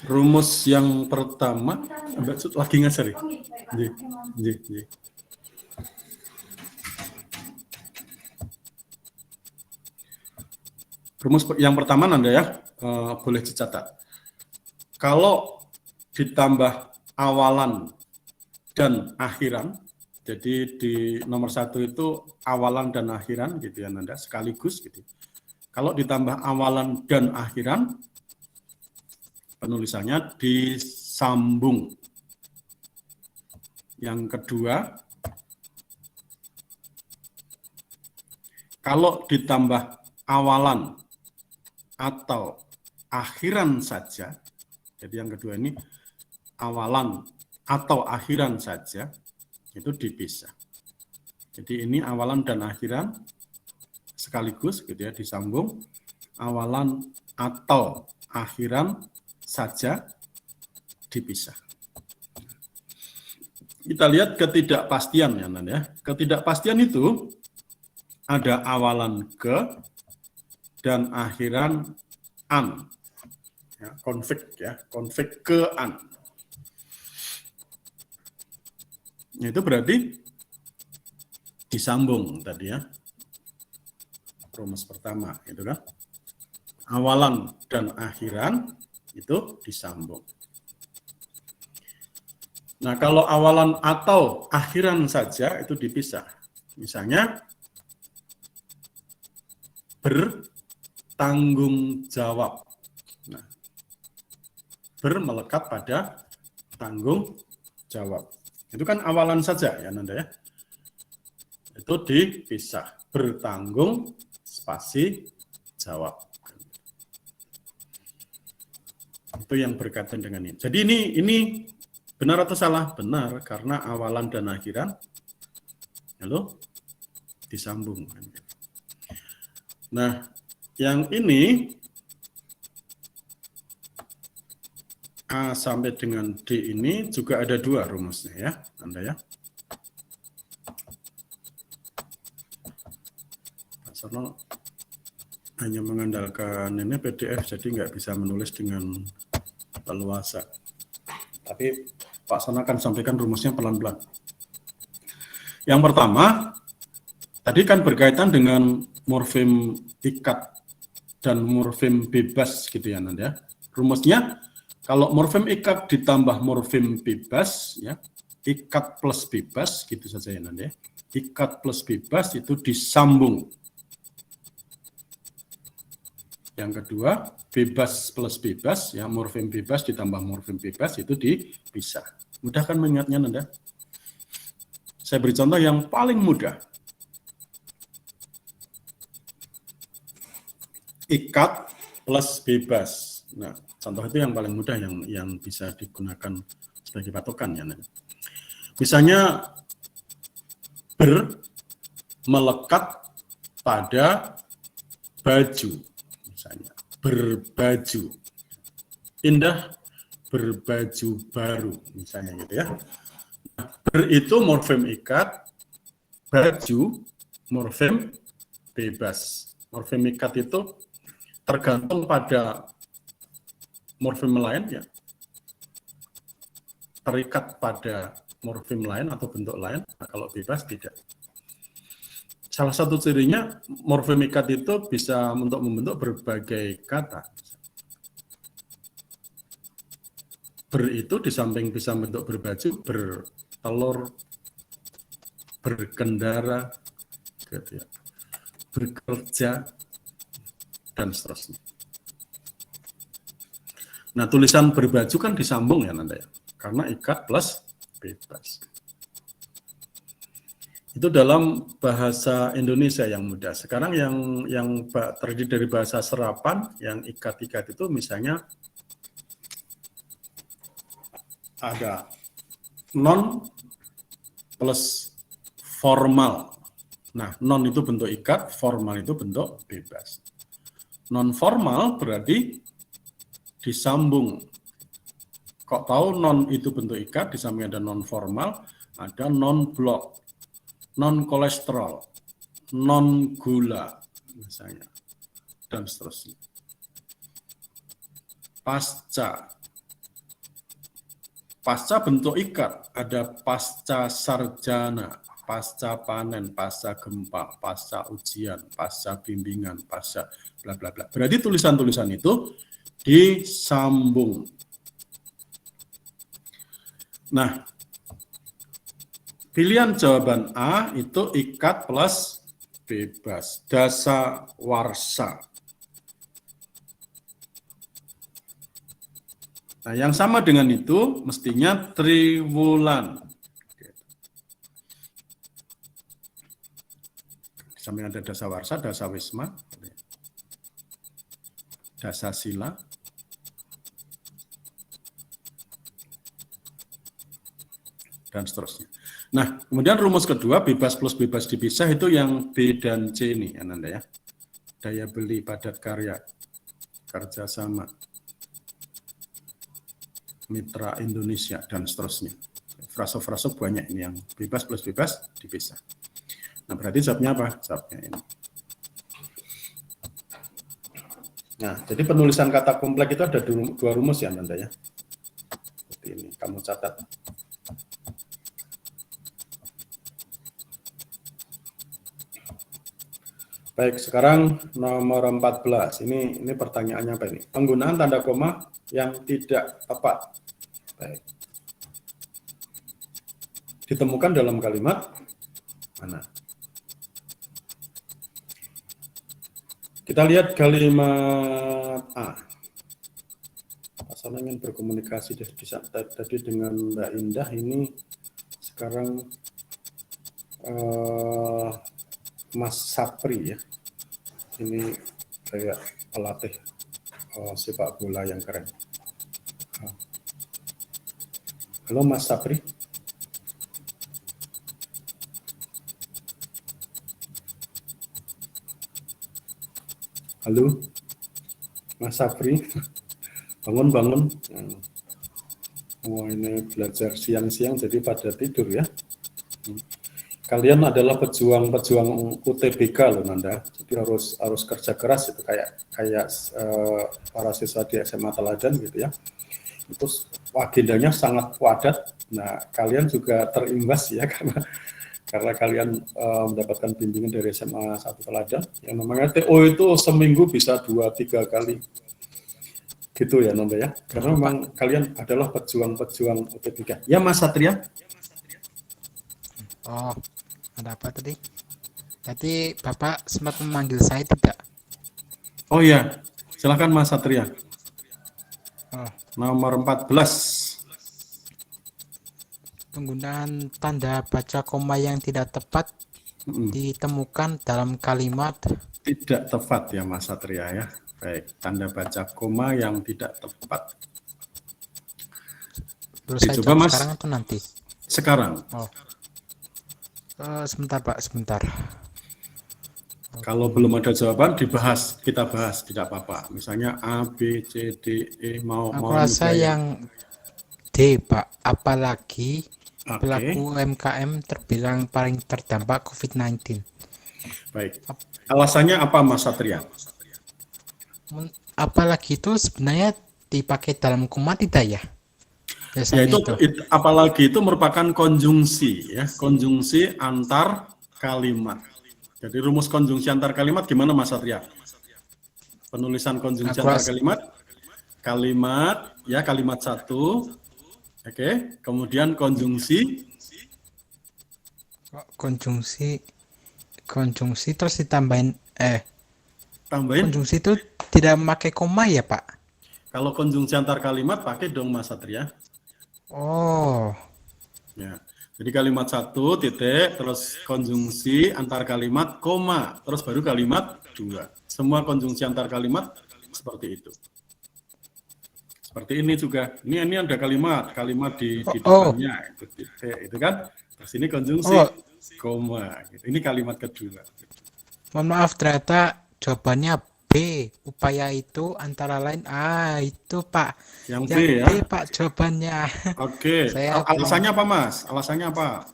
Rumus yang pertama, Mbak lagi ngajar ya? Iya. Rumus yang pertama Nanda ya, boleh dicatat. Kalau ditambah awalan dan akhiran, jadi di nomor 1 itu awalan dan akhiran gitu ya Nanda, sekaligus gitu. Kalau ditambah awalan dan akhiran, penulisannya disambung. Yang kedua, kalau ditambah awalan atau akhiran saja, jadi yang kedua ini awalan atau akhiran saja itu dipisah. Jadi ini awalan dan akhiran sekaligus gitu ya, disambung. Awalan atau akhiran saja dipisah. Kita lihat ketidakpastian ya, Nan ya. Ketidakpastian itu ada awalan ke dan akhiran an. Ya, konflik ya, konflik ke an. Itu berarti disambung tadi ya. Rumus pertama itu kan. Awalan dan akhiran itu disambung. Nah, kalau awalan atau akhiran saja itu dipisah. Misalnya bertanggung jawab. Nah, melekat pada tanggung jawab. Itu kan awalan saja ya Nanda ya. Itu dipisah. Bertanggung spasi jawab. Itu yang berkaitan dengan ini. Jadi ini benar atau salah? Benar, karena awalan dan akhiran lalu disambung. Nah, yang ini A sampai dengan D ini juga ada dua rumusnya ya, Anda ya. Pak Sono hanya mengandalkan ini PDF, jadi nggak bisa menulis dengan leluasa. Tapi Pak Sono akan sampaikan rumusnya pelan-pelan. Yang pertama, tadi kan berkaitan dengan morfem ikat dan morfem bebas gitu ya Nanda ya. Rumusnya kalau morfem ikat ditambah morfem bebas ya, ikat plus bebas gitu saja ya Nanda ya. Ikat plus bebas itu disambung. Yang kedua, bebas plus bebas, ya morfem bebas ditambah morfem bebas itu dipisah. Mudah kan mengingatnya, Nanda? Saya beri contoh yang paling mudah. Ikat plus bebas. Nah, contoh itu yang paling mudah yang bisa digunakan sebagai patokan ya, Nanda. Misalnya melekat pada baju. Misalnya berbaju, Indah berbaju baru misalnya gitu ya. Nah, itu morfem ikat, baju morfem bebas. Morfem ikat itu tergantung pada morfem lain ya, terikat pada morfem lain atau bentuk lain. Nah, kalau bebas tidak. Salah satu cirinya morfem ikat itu bisa untuk membentuk berbagai kata. Itu di samping bisa membentuk berbaju, bertelur, berkendara, gitu ya, bekerja, dan seterusnya. Nah, tulisan berbaju kan disambung ya Nanda ya, karena ikat plus bebas. Itu dalam bahasa Indonesia yang mudah. Sekarang yang terdiri dari bahasa serapan, yang ikat-ikat itu misalnya ada non plus formal. Nah, non itu bentuk ikat, formal itu bentuk bebas. Non formal berarti disambung. Kok tahu non itu bentuk ikat, di samping ada non formal, ada non blok, non kolesterol, non gula, misalnya, dan seterusnya. Pasca bentuk ikat, ada pasca sarjana, pasca panen, pasca gempa, pasca ujian, pasca bimbingan, pasca bla bla bla. Berarti tulisan-tulisan itu disambung. Nah, pilihan jawaban A itu ikat plus bebas, dasawarsa. Nah, yang sama dengan itu mestinya triwulan. Di samping ada dasawarsa, dasawisma, dasasila, dan seterusnya. Nah, kemudian rumus kedua, bebas plus bebas dipisah itu yang B dan C ini, Ananda ya. Daya beli, padat karya, kerjasama, mitra Indonesia, dan seterusnya. Frase-frase banyak ini yang bebas plus bebas dipisah. Nah, berarti jawabnya apa? Jawabnya ini. Nah, jadi penulisan kata kompleks itu ada dua rumus ya, Ananda ya. Seperti ini, kamu catat. Baik, sekarang nomor 14. Ini pertanyaannya apa ini? Penggunaan tanda koma yang tidak tepat. Baik. Ditemukan dalam kalimat mana? Kita lihat kalimat A. Pasangan ingin berkomunikasi tadi dengan Mbak Indah, ini sekarang Mas Sapri ya. Ini kayak pelatih sepak bola yang keren. Halo Mas Sapri. Halo Mas Sapri. Bangun. Oh, ini belajar siang-siang jadi pada tidur ya. Kalian adalah pejuang UTBK loh Nanda, jadi harus kerja keras itu kayak para siswa di SMA Teladan gitu ya. Itu agendanya sangat padat. Nah, kalian juga terimbas ya karena kalian mendapatkan bimbingan dari SMA 1 Teladan yang namanya TO itu seminggu bisa 2-3 kali. Gitu ya Nanda ya. Karena memang kalian adalah pejuang UTBK. Ya Mas Satria. Oh, ada apa tadi? Tadi Bapak sempat memanggil saya tidak? Oh iya, silakan Mas Satria. Oh. Nomor 14. Penggunaan tanda baca koma yang tidak tepat ditemukan dalam kalimat. Tidak tepat ya Mas Satria ya. Baik, tanda baca koma yang tidak tepat. Terus saya jawab Mas sekarang atau nanti? Sekarang. Oh. Sebentar Pak, sebentar. Kalau belum ada jawaban dibahas, kita bahas, tidak apa-apa. Misalnya A, B, C, D, E, Aku rasa yang D Pak, apalagi pelaku UMKM terbilang paling terdampak COVID-19. Baik, alasannya apa Mas Satria? Apalagi itu sebenarnya dipakai dalam koma tidak ya? Ya itu apalagi itu merupakan konjungsi ya, konjungsi antar kalimat. Jadi rumus konjungsi antar kalimat gimana Mas Satria? Penulisan konjungsi antar kalimat, ya kalimat satu, oke, kemudian konjungsi terus ditambahin tambahin. Konjungsi itu tidak memakai koma ya Pak? Kalau konjungsi antar kalimat pakai dong Mas Satria. Oh. Ya. Jadi kalimat satu titik, terus konjungsi antar kalimat, koma, terus baru kalimat dua. Semua konjungsi antar kalimat seperti itu. Seperti ini juga. Ini ada kalimat di depannya, itu titik, itu kan. Terus ini konjungsi, koma. Gitu. Ini kalimat kedua. Mohon maaf, ternyata jawabannya B. Upaya itu antara lain itu Pak. Yang B ya. B Pak jawabannya. Oke. Alasannya apa Mas? Alasannya apa?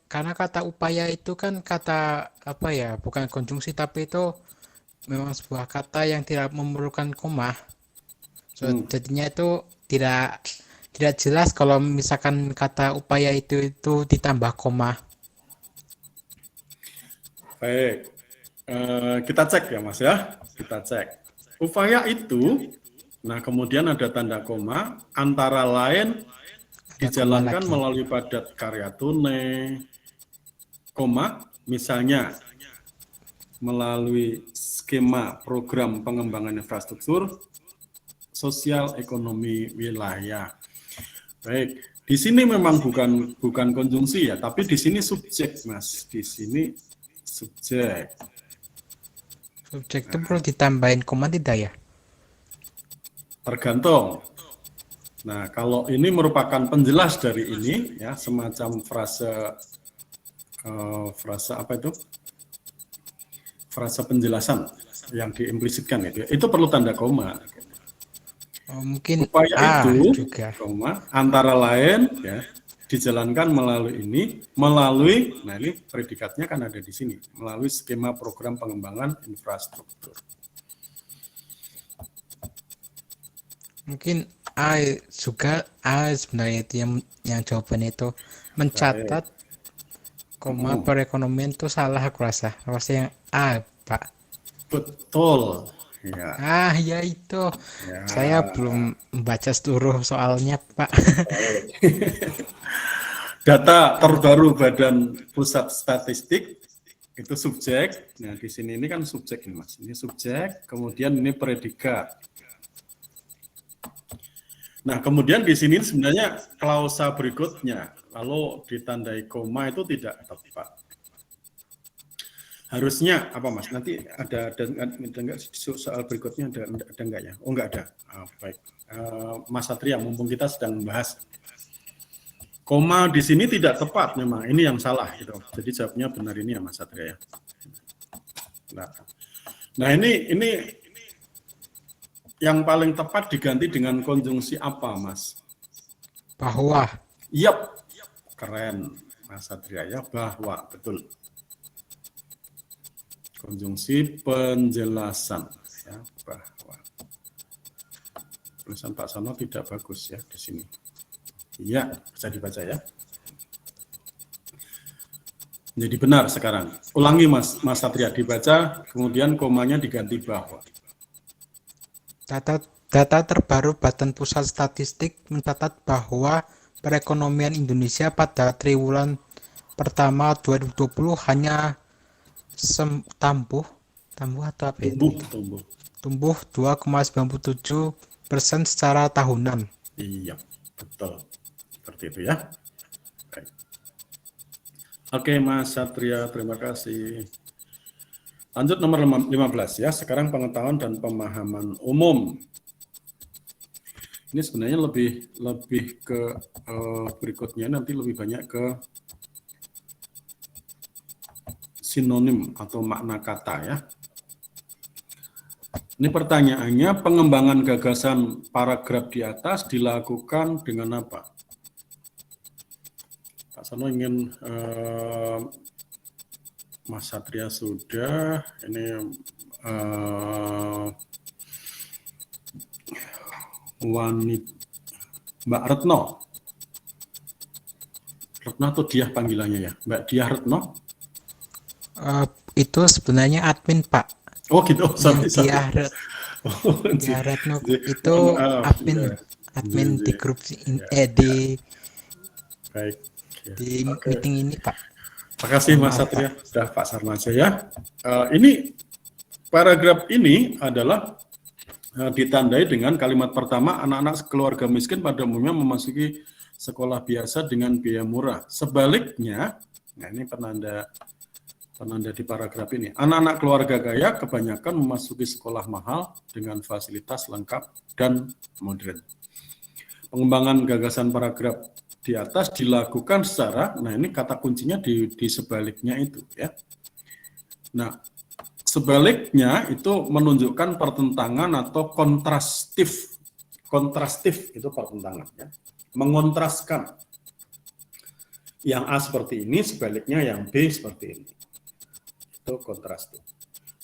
Karena kata upaya itu kan kata apa ya? Bukan konjungsi tapi itu memang sebuah kata yang tidak memerlukan koma. Jadinya itu tidak jelas kalau misalkan kata upaya itu ditambah koma. Baik. Kita cek ya Mas ya. Kita cek. Upaya itu, nah kemudian ada tanda koma, antara lain dijalankan melalui padat karya tunai, koma, misalnya melalui skema program pengembangan infrastruktur, sosial ekonomi wilayah. Baik, di sini memang bukan konjungsi ya, tapi di sini subjek Mas, di sini subjek. Subjek itu perlu ditambahin koma tidak ya? Tergantung. Nah, kalau ini merupakan penjelas dari ini, ya, semacam frase apa itu? Frase penjelasan yang diimplisitkan itu perlu tanda koma. Mungkin Upaya A itu, juga. koma, antara lain, ya, dijalankan melalui, nah ini predikatnya kan ada di sini, melalui skema program pengembangan infrastruktur. Mungkin A juga, A sebenarnya itu yang jawaban itu mencatat koma perekonomian itu salah aku rasa. Yang A, Pak. Betul. Ya. Ya itu. Ya. Saya belum membaca seluruh soalnya, Pak. Data terbaru Badan Pusat Statistik itu subjek. Nah, di sini ini kan subjek ini, Mas. Ini subjek, kemudian ini predikat. Nah, kemudian di sini sebenarnya klausa berikutnya, lalu ditandai koma itu tidak tepat. Harusnya apa, Mas? Nanti ada enggak soal berikutnya ada enggak ya? Oh, enggak ada. Baik. Mas Satria, mumpung kita sedang membahas. Koma di sini tidak tepat memang. Ini yang salah gitu. Jadi jawabnya benar ini ya, Mas Satria ya. Nah, ini yang paling tepat diganti dengan konjungsi apa, Mas? Bahwa. Yap, keren, Mas Satria ya, bahwa, betul. Konjungsi penjelasan, ya, bahwa. Tulisan Pak Sano tidak bagus ya di sini. Iya, bisa dibaca ya. Jadi benar sekarang. Ulangi, Mas Satria, dibaca, kemudian komanya diganti bahwa. Data terbaru Badan Pusat Statistik mencatat bahwa perekonomian Indonesia pada triwulan pertama 2020 hanya tumbuh atau apa ya? Tumbuh 2,97% secara tahunan. Iya, betul. Seperti itu ya. Baik. Oke, Mas Satria, terima kasih. Lanjut nomor 15 ya. Sekarang pengetahuan dan pemahaman umum. Ini sebenarnya lebih ke berikutnya nanti lebih banyak ke sinonim atau makna kata ya. Ini pertanyaannya, pengembangan gagasan paragraf di atas dilakukan dengan apa? Pak Sano ingin Mas Satria sudah, ini Mbak Retno. Retno atau Diah panggilannya ya? Mbak Diah Retno? Itu sebenarnya admin, Pak. Oh gitu, sorry. Diah Retno itu admin di grup Baik. Di meeting ini, Pak. Terima kasih Mas Satria, sudah Pak Sarmaja ya. Ini paragraf ini adalah ditandai dengan kalimat pertama, anak-anak keluarga miskin pada umumnya memasuki sekolah biasa dengan biaya murah. Sebaliknya, nah ini penanda di paragraf ini, anak-anak keluarga kaya kebanyakan memasuki sekolah mahal dengan fasilitas lengkap dan modern. Pengembangan gagasan paragraf di atas dilakukan secara, nah ini kata kuncinya di sebaliknya itu ya. Nah, sebaliknya itu menunjukkan pertentangan atau kontrastif. Kontrastif itu pertentangan ya. Mengontraskan. Yang A seperti ini, sebaliknya yang B seperti ini. Itu kontrastif.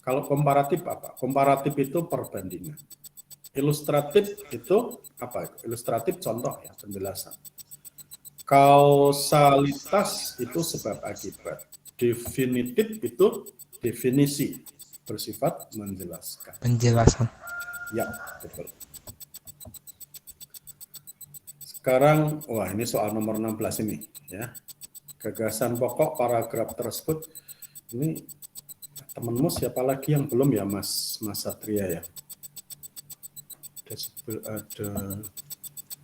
Kalau komparatif apa? Komparatif itu perbandingan. Ilustratif itu apa? Ilustratif contoh ya, penjelasan. Kausalitas itu sebab akibat. Definitif itu definisi, bersifat menjelaskan. Penjelasan. Ya, betul. Sekarang, wah ini soal nomor 16 ini ya. Gagasan pokok paragraf tersebut. Ini temenmu siapa lagi yang belum ya Mas Satria ya? Ada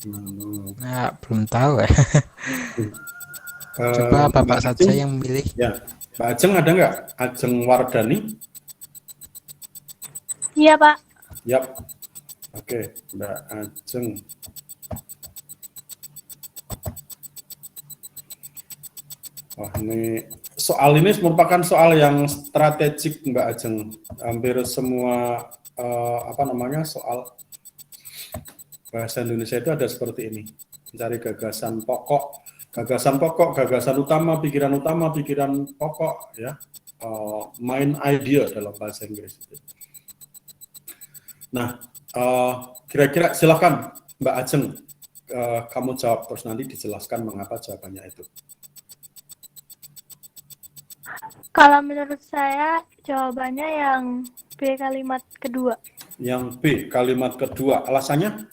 Nah, belum tahu ya. Coba Bapak saja yang memilih. Ya, Mbak Ajeng ada nggak? Ajeng Wardani? Iya, Pak. Yap. Oke, Mbak Ajeng. Wah, ini soal ini merupakan soal yang strategik, Mbak Ajeng. Hampir semua soal bahasa Indonesia itu ada seperti ini. Mencari gagasan pokok, gagasan utama, pikiran pokok, ya, main idea dalam bahasa Inggris. Nah, kira-kira silakan Mbak Ajeng, kamu jawab terus nanti dijelaskan mengapa jawabannya itu. Kalau menurut saya jawabannya yang B kalimat kedua. Yang B kalimat kedua, alasannya?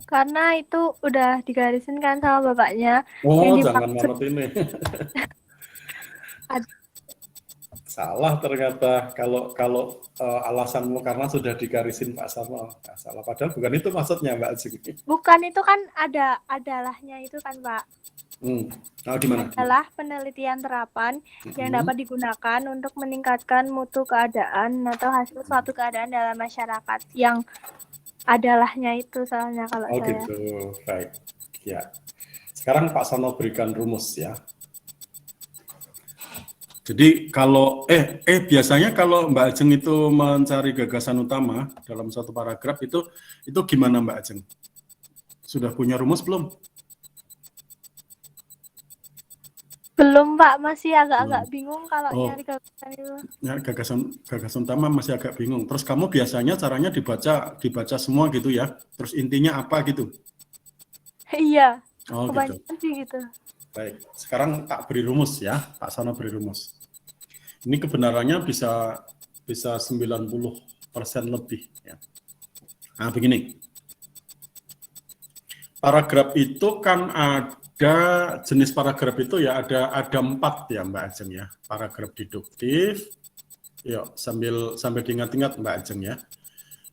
Karena itu udah digarisin kan sama bapaknya. Oh, Yang jangan dimaksud- manut ini. Salah ternyata kalau alasanmu karena sudah digarisin Pak Samuel. Nah, salah, padahal bukan itu maksudnya Mbak Ajeng. Bukan itu kan ada adalahnya itu kan Pak. Nah, gimana? Adalah penelitian terapan yang Mhm. dapat digunakan untuk meningkatkan mutu keadaan atau hasil suatu keadaan dalam masyarakat. Yang adalahnya itu soalnya kalau Oh saya. gitu, baik. Ya. Sekarang Pak Samuel berikan rumus ya. Jadi kalau biasanya kalau Mbak Ajeng itu mencari gagasan utama dalam satu paragraf itu gimana Mbak Ajeng? Sudah punya rumus belum? Belum Pak, masih agak-agak bingung kalau Oh. nyari gagasan itu. Ya, gagasan utama masih agak bingung. Terus kamu biasanya caranya dibaca semua gitu ya. Terus intinya apa gitu? Iya, Oh gitu. kebanyakan sih gitu. Baik. Sekarang tak beri rumus ya. Pak Sana beri rumus. Ini kebenarannya bisa 90% lebih ya. Nah, begini. Paragraf itu kan ada jenis paragraf itu ya ada 4 ya Mbak Ajeng ya. Paragraf deduktif. Yuk sambil diingat-ingat Mbak Ajeng ya.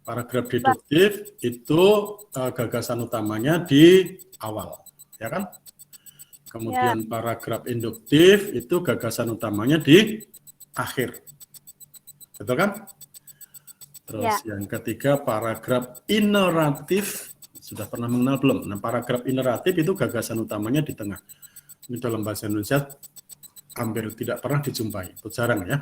Paragraf deduktif itu gagasan utamanya di awal, ya kan? Kemudian paragraf induktif itu gagasan utamanya di akhir. Betul kan? Terus yang ketiga paragraf ineratif. Sudah pernah mengenal belum? Nah, paragraf ineratif itu gagasan utamanya di tengah. Ini dalam bahasa Indonesia hampir tidak pernah dijumpai, itu jarang ya.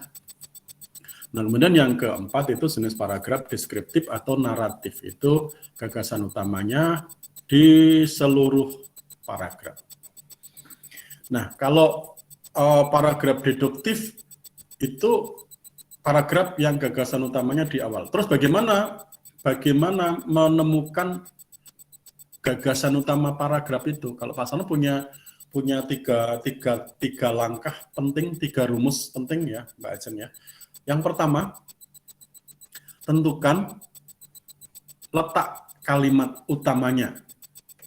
Nah, kemudian yang keempat itu jenis paragraf deskriptif atau naratif. Itu gagasan utamanya di seluruh paragraf. Nah, kalau paragraf deduktif itu paragraf yang gagasan utamanya di awal. Terus bagaimana menemukan gagasan utama paragraf itu? Kalau Pak Sano punya tiga langkah penting, 3 rumus penting ya, Mbak Ajeng ya. Yang pertama, tentukan letak kalimat utamanya.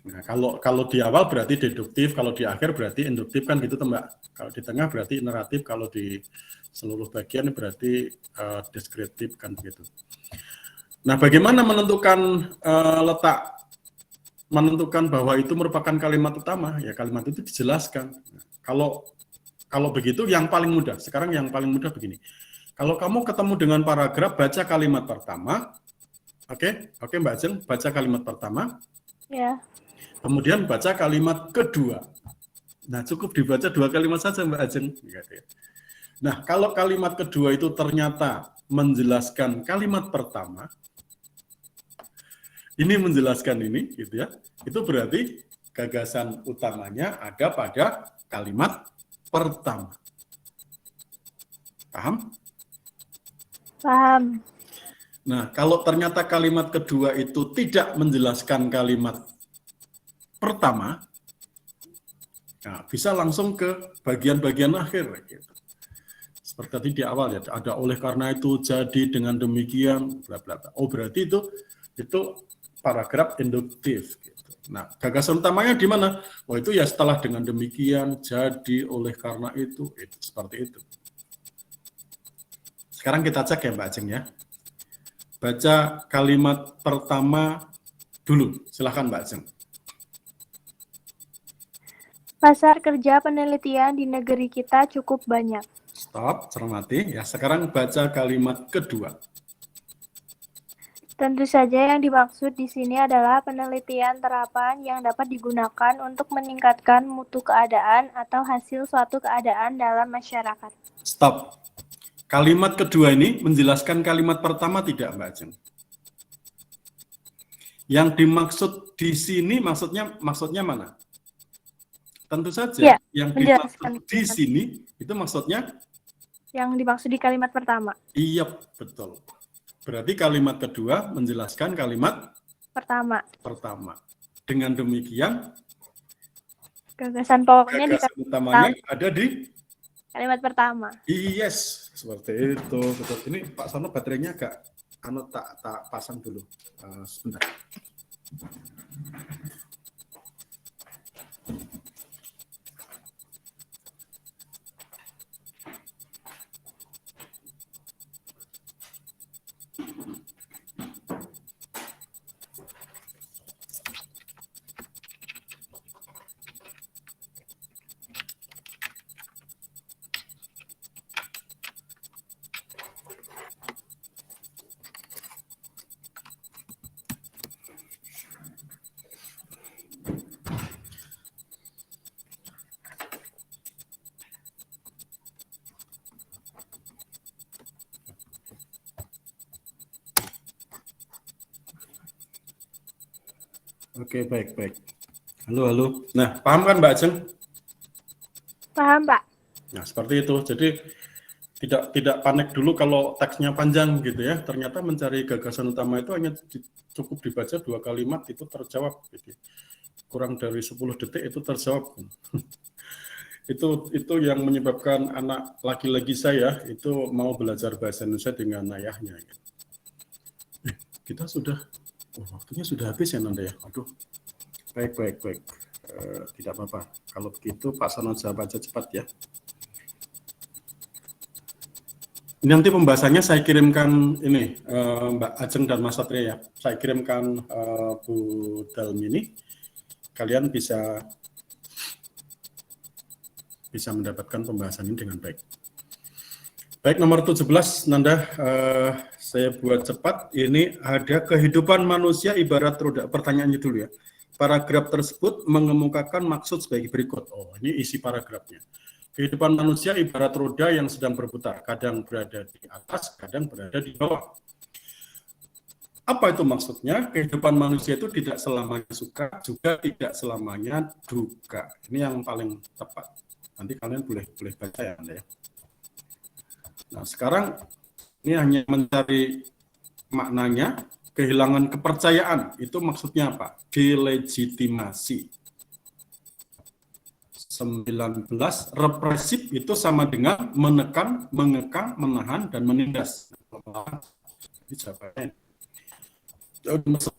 Nah, kalau di awal berarti deduktif, kalau di akhir berarti induktif kan gitu, Mbak. Kalau di tengah berarti naratif, kalau di seluruh bagian berarti deskriptif kan begitu. Nah, bagaimana menentukan bahwa itu merupakan kalimat utama? Ya, kalimat itu dijelaskan. Kalau begitu yang paling mudah. Sekarang yang paling mudah begini. Kalau kamu ketemu dengan paragraf, baca kalimat pertama. Oke, Mbak Ajeng, baca kalimat pertama. Ya. Kemudian baca kalimat kedua. Nah, cukup dibaca 2 kalimat saja, Mbak Ajeng. Nah, kalau kalimat kedua itu ternyata menjelaskan kalimat pertama, ini menjelaskan ini, gitu ya. Itu berarti gagasan utamanya ada pada kalimat pertama. Paham? Paham. Nah, kalau ternyata kalimat kedua itu tidak menjelaskan kalimat pertama, nah, bisa langsung ke bagian-bagian akhir. Gitu. Seperti tadi di awal ya, ada oleh karena itu jadi dengan demikian, bla bla bla. Oh, berarti itu paragraf induktif. Gitu. Nah, gagasan utamanya di mana? Oh, itu ya setelah dengan demikian, jadi oleh karena itu seperti itu. Sekarang kita cek ya Mbak Ajeng ya. Baca kalimat pertama dulu. Silahkan Mbak Ajeng. Pasar kerja penelitian di negeri kita cukup banyak. Stop, cermati. Ya, sekarang baca kalimat kedua. Tentu saja yang dimaksud di sini adalah penelitian terapan yang dapat digunakan untuk meningkatkan mutu keadaan atau hasil suatu keadaan dalam masyarakat. Stop. Kalimat kedua ini menjelaskan kalimat pertama tidak, Mbak Ajeng? Yang dimaksud di sini maksudnya mana? Tentu saja Ya, yang menjelaskan. dimaksud di sini itu maksudnya Yang dimaksud di kalimat pertama. iya, betul. Berarti kalimat kedua menjelaskan kalimat Pertama. pertama. Dengan demikian, Gagasan pokoknya di gagasan utamanya ada di kalimat pertama. yes, seperti itu. Betul. Ini Pak Sono baterainya agak tak pasang dulu. Sebentar. Oke, baik. Halo. Nah, paham kan Mbak Ajeng? Paham, Pak? Nah, seperti itu. Jadi tidak panik dulu kalau teksnya panjang gitu ya. Ternyata mencari gagasan utama itu hanya cukup dibaca 2 kalimat itu terjawab. Gitu. Kurang dari 10 detik itu terjawab. itu yang menyebabkan anak laki-laki saya itu mau belajar bahasa Indonesia dengan ayahnya. Gitu. Kita sudah waktunya sudah habis ya Nanda ya. Aduh. Baik. Tidak apa-apa. Kalau begitu Pak Sono jawab aja cepat ya. Nanti pembahasannya saya kirimkan ini Mbak Ajeng dan Mas Satria ya. Saya kirimkan Bu Dalmini. Kalian bisa mendapatkan pembahasan ini dengan baik. Baik, nomor 17 Nanda, saya buat cepat. Ini ada kehidupan manusia ibarat roda. Pertanyaannya dulu ya. Paragraf tersebut mengemukakan maksud sebagai berikut. Oh, ini isi paragrafnya. Kehidupan manusia ibarat roda yang sedang berputar, kadang berada di atas, kadang berada di bawah. Apa itu maksudnya? Kehidupan manusia itu tidak selamanya suka, juga tidak selamanya duka. Ini yang paling tepat. Nanti kalian boleh baca ya Anda ya. Nah, sekarang ini hanya mencari maknanya. Kehilangan kepercayaan, itu maksudnya apa? Delegitimasi. 19, represif itu sama dengan menekan, mengekang, menahan, dan menindas. Ini jawabannya.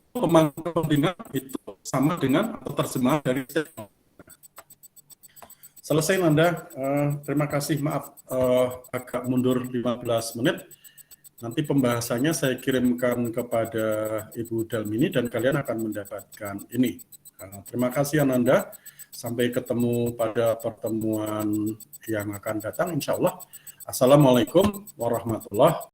Pemanggilan itu sama dengan atau terjemahan dari selesai Nanda. Terima kasih, maaf agak mundur 15 menit. Nanti pembahasannya saya kirimkan kepada Ibu Dalmini dan kalian akan mendapatkan ini. Terima kasih Ananda. Sampai ketemu pada pertemuan yang akan datang insya Allah. Assalamualaikum warahmatullahi wabarakatuh.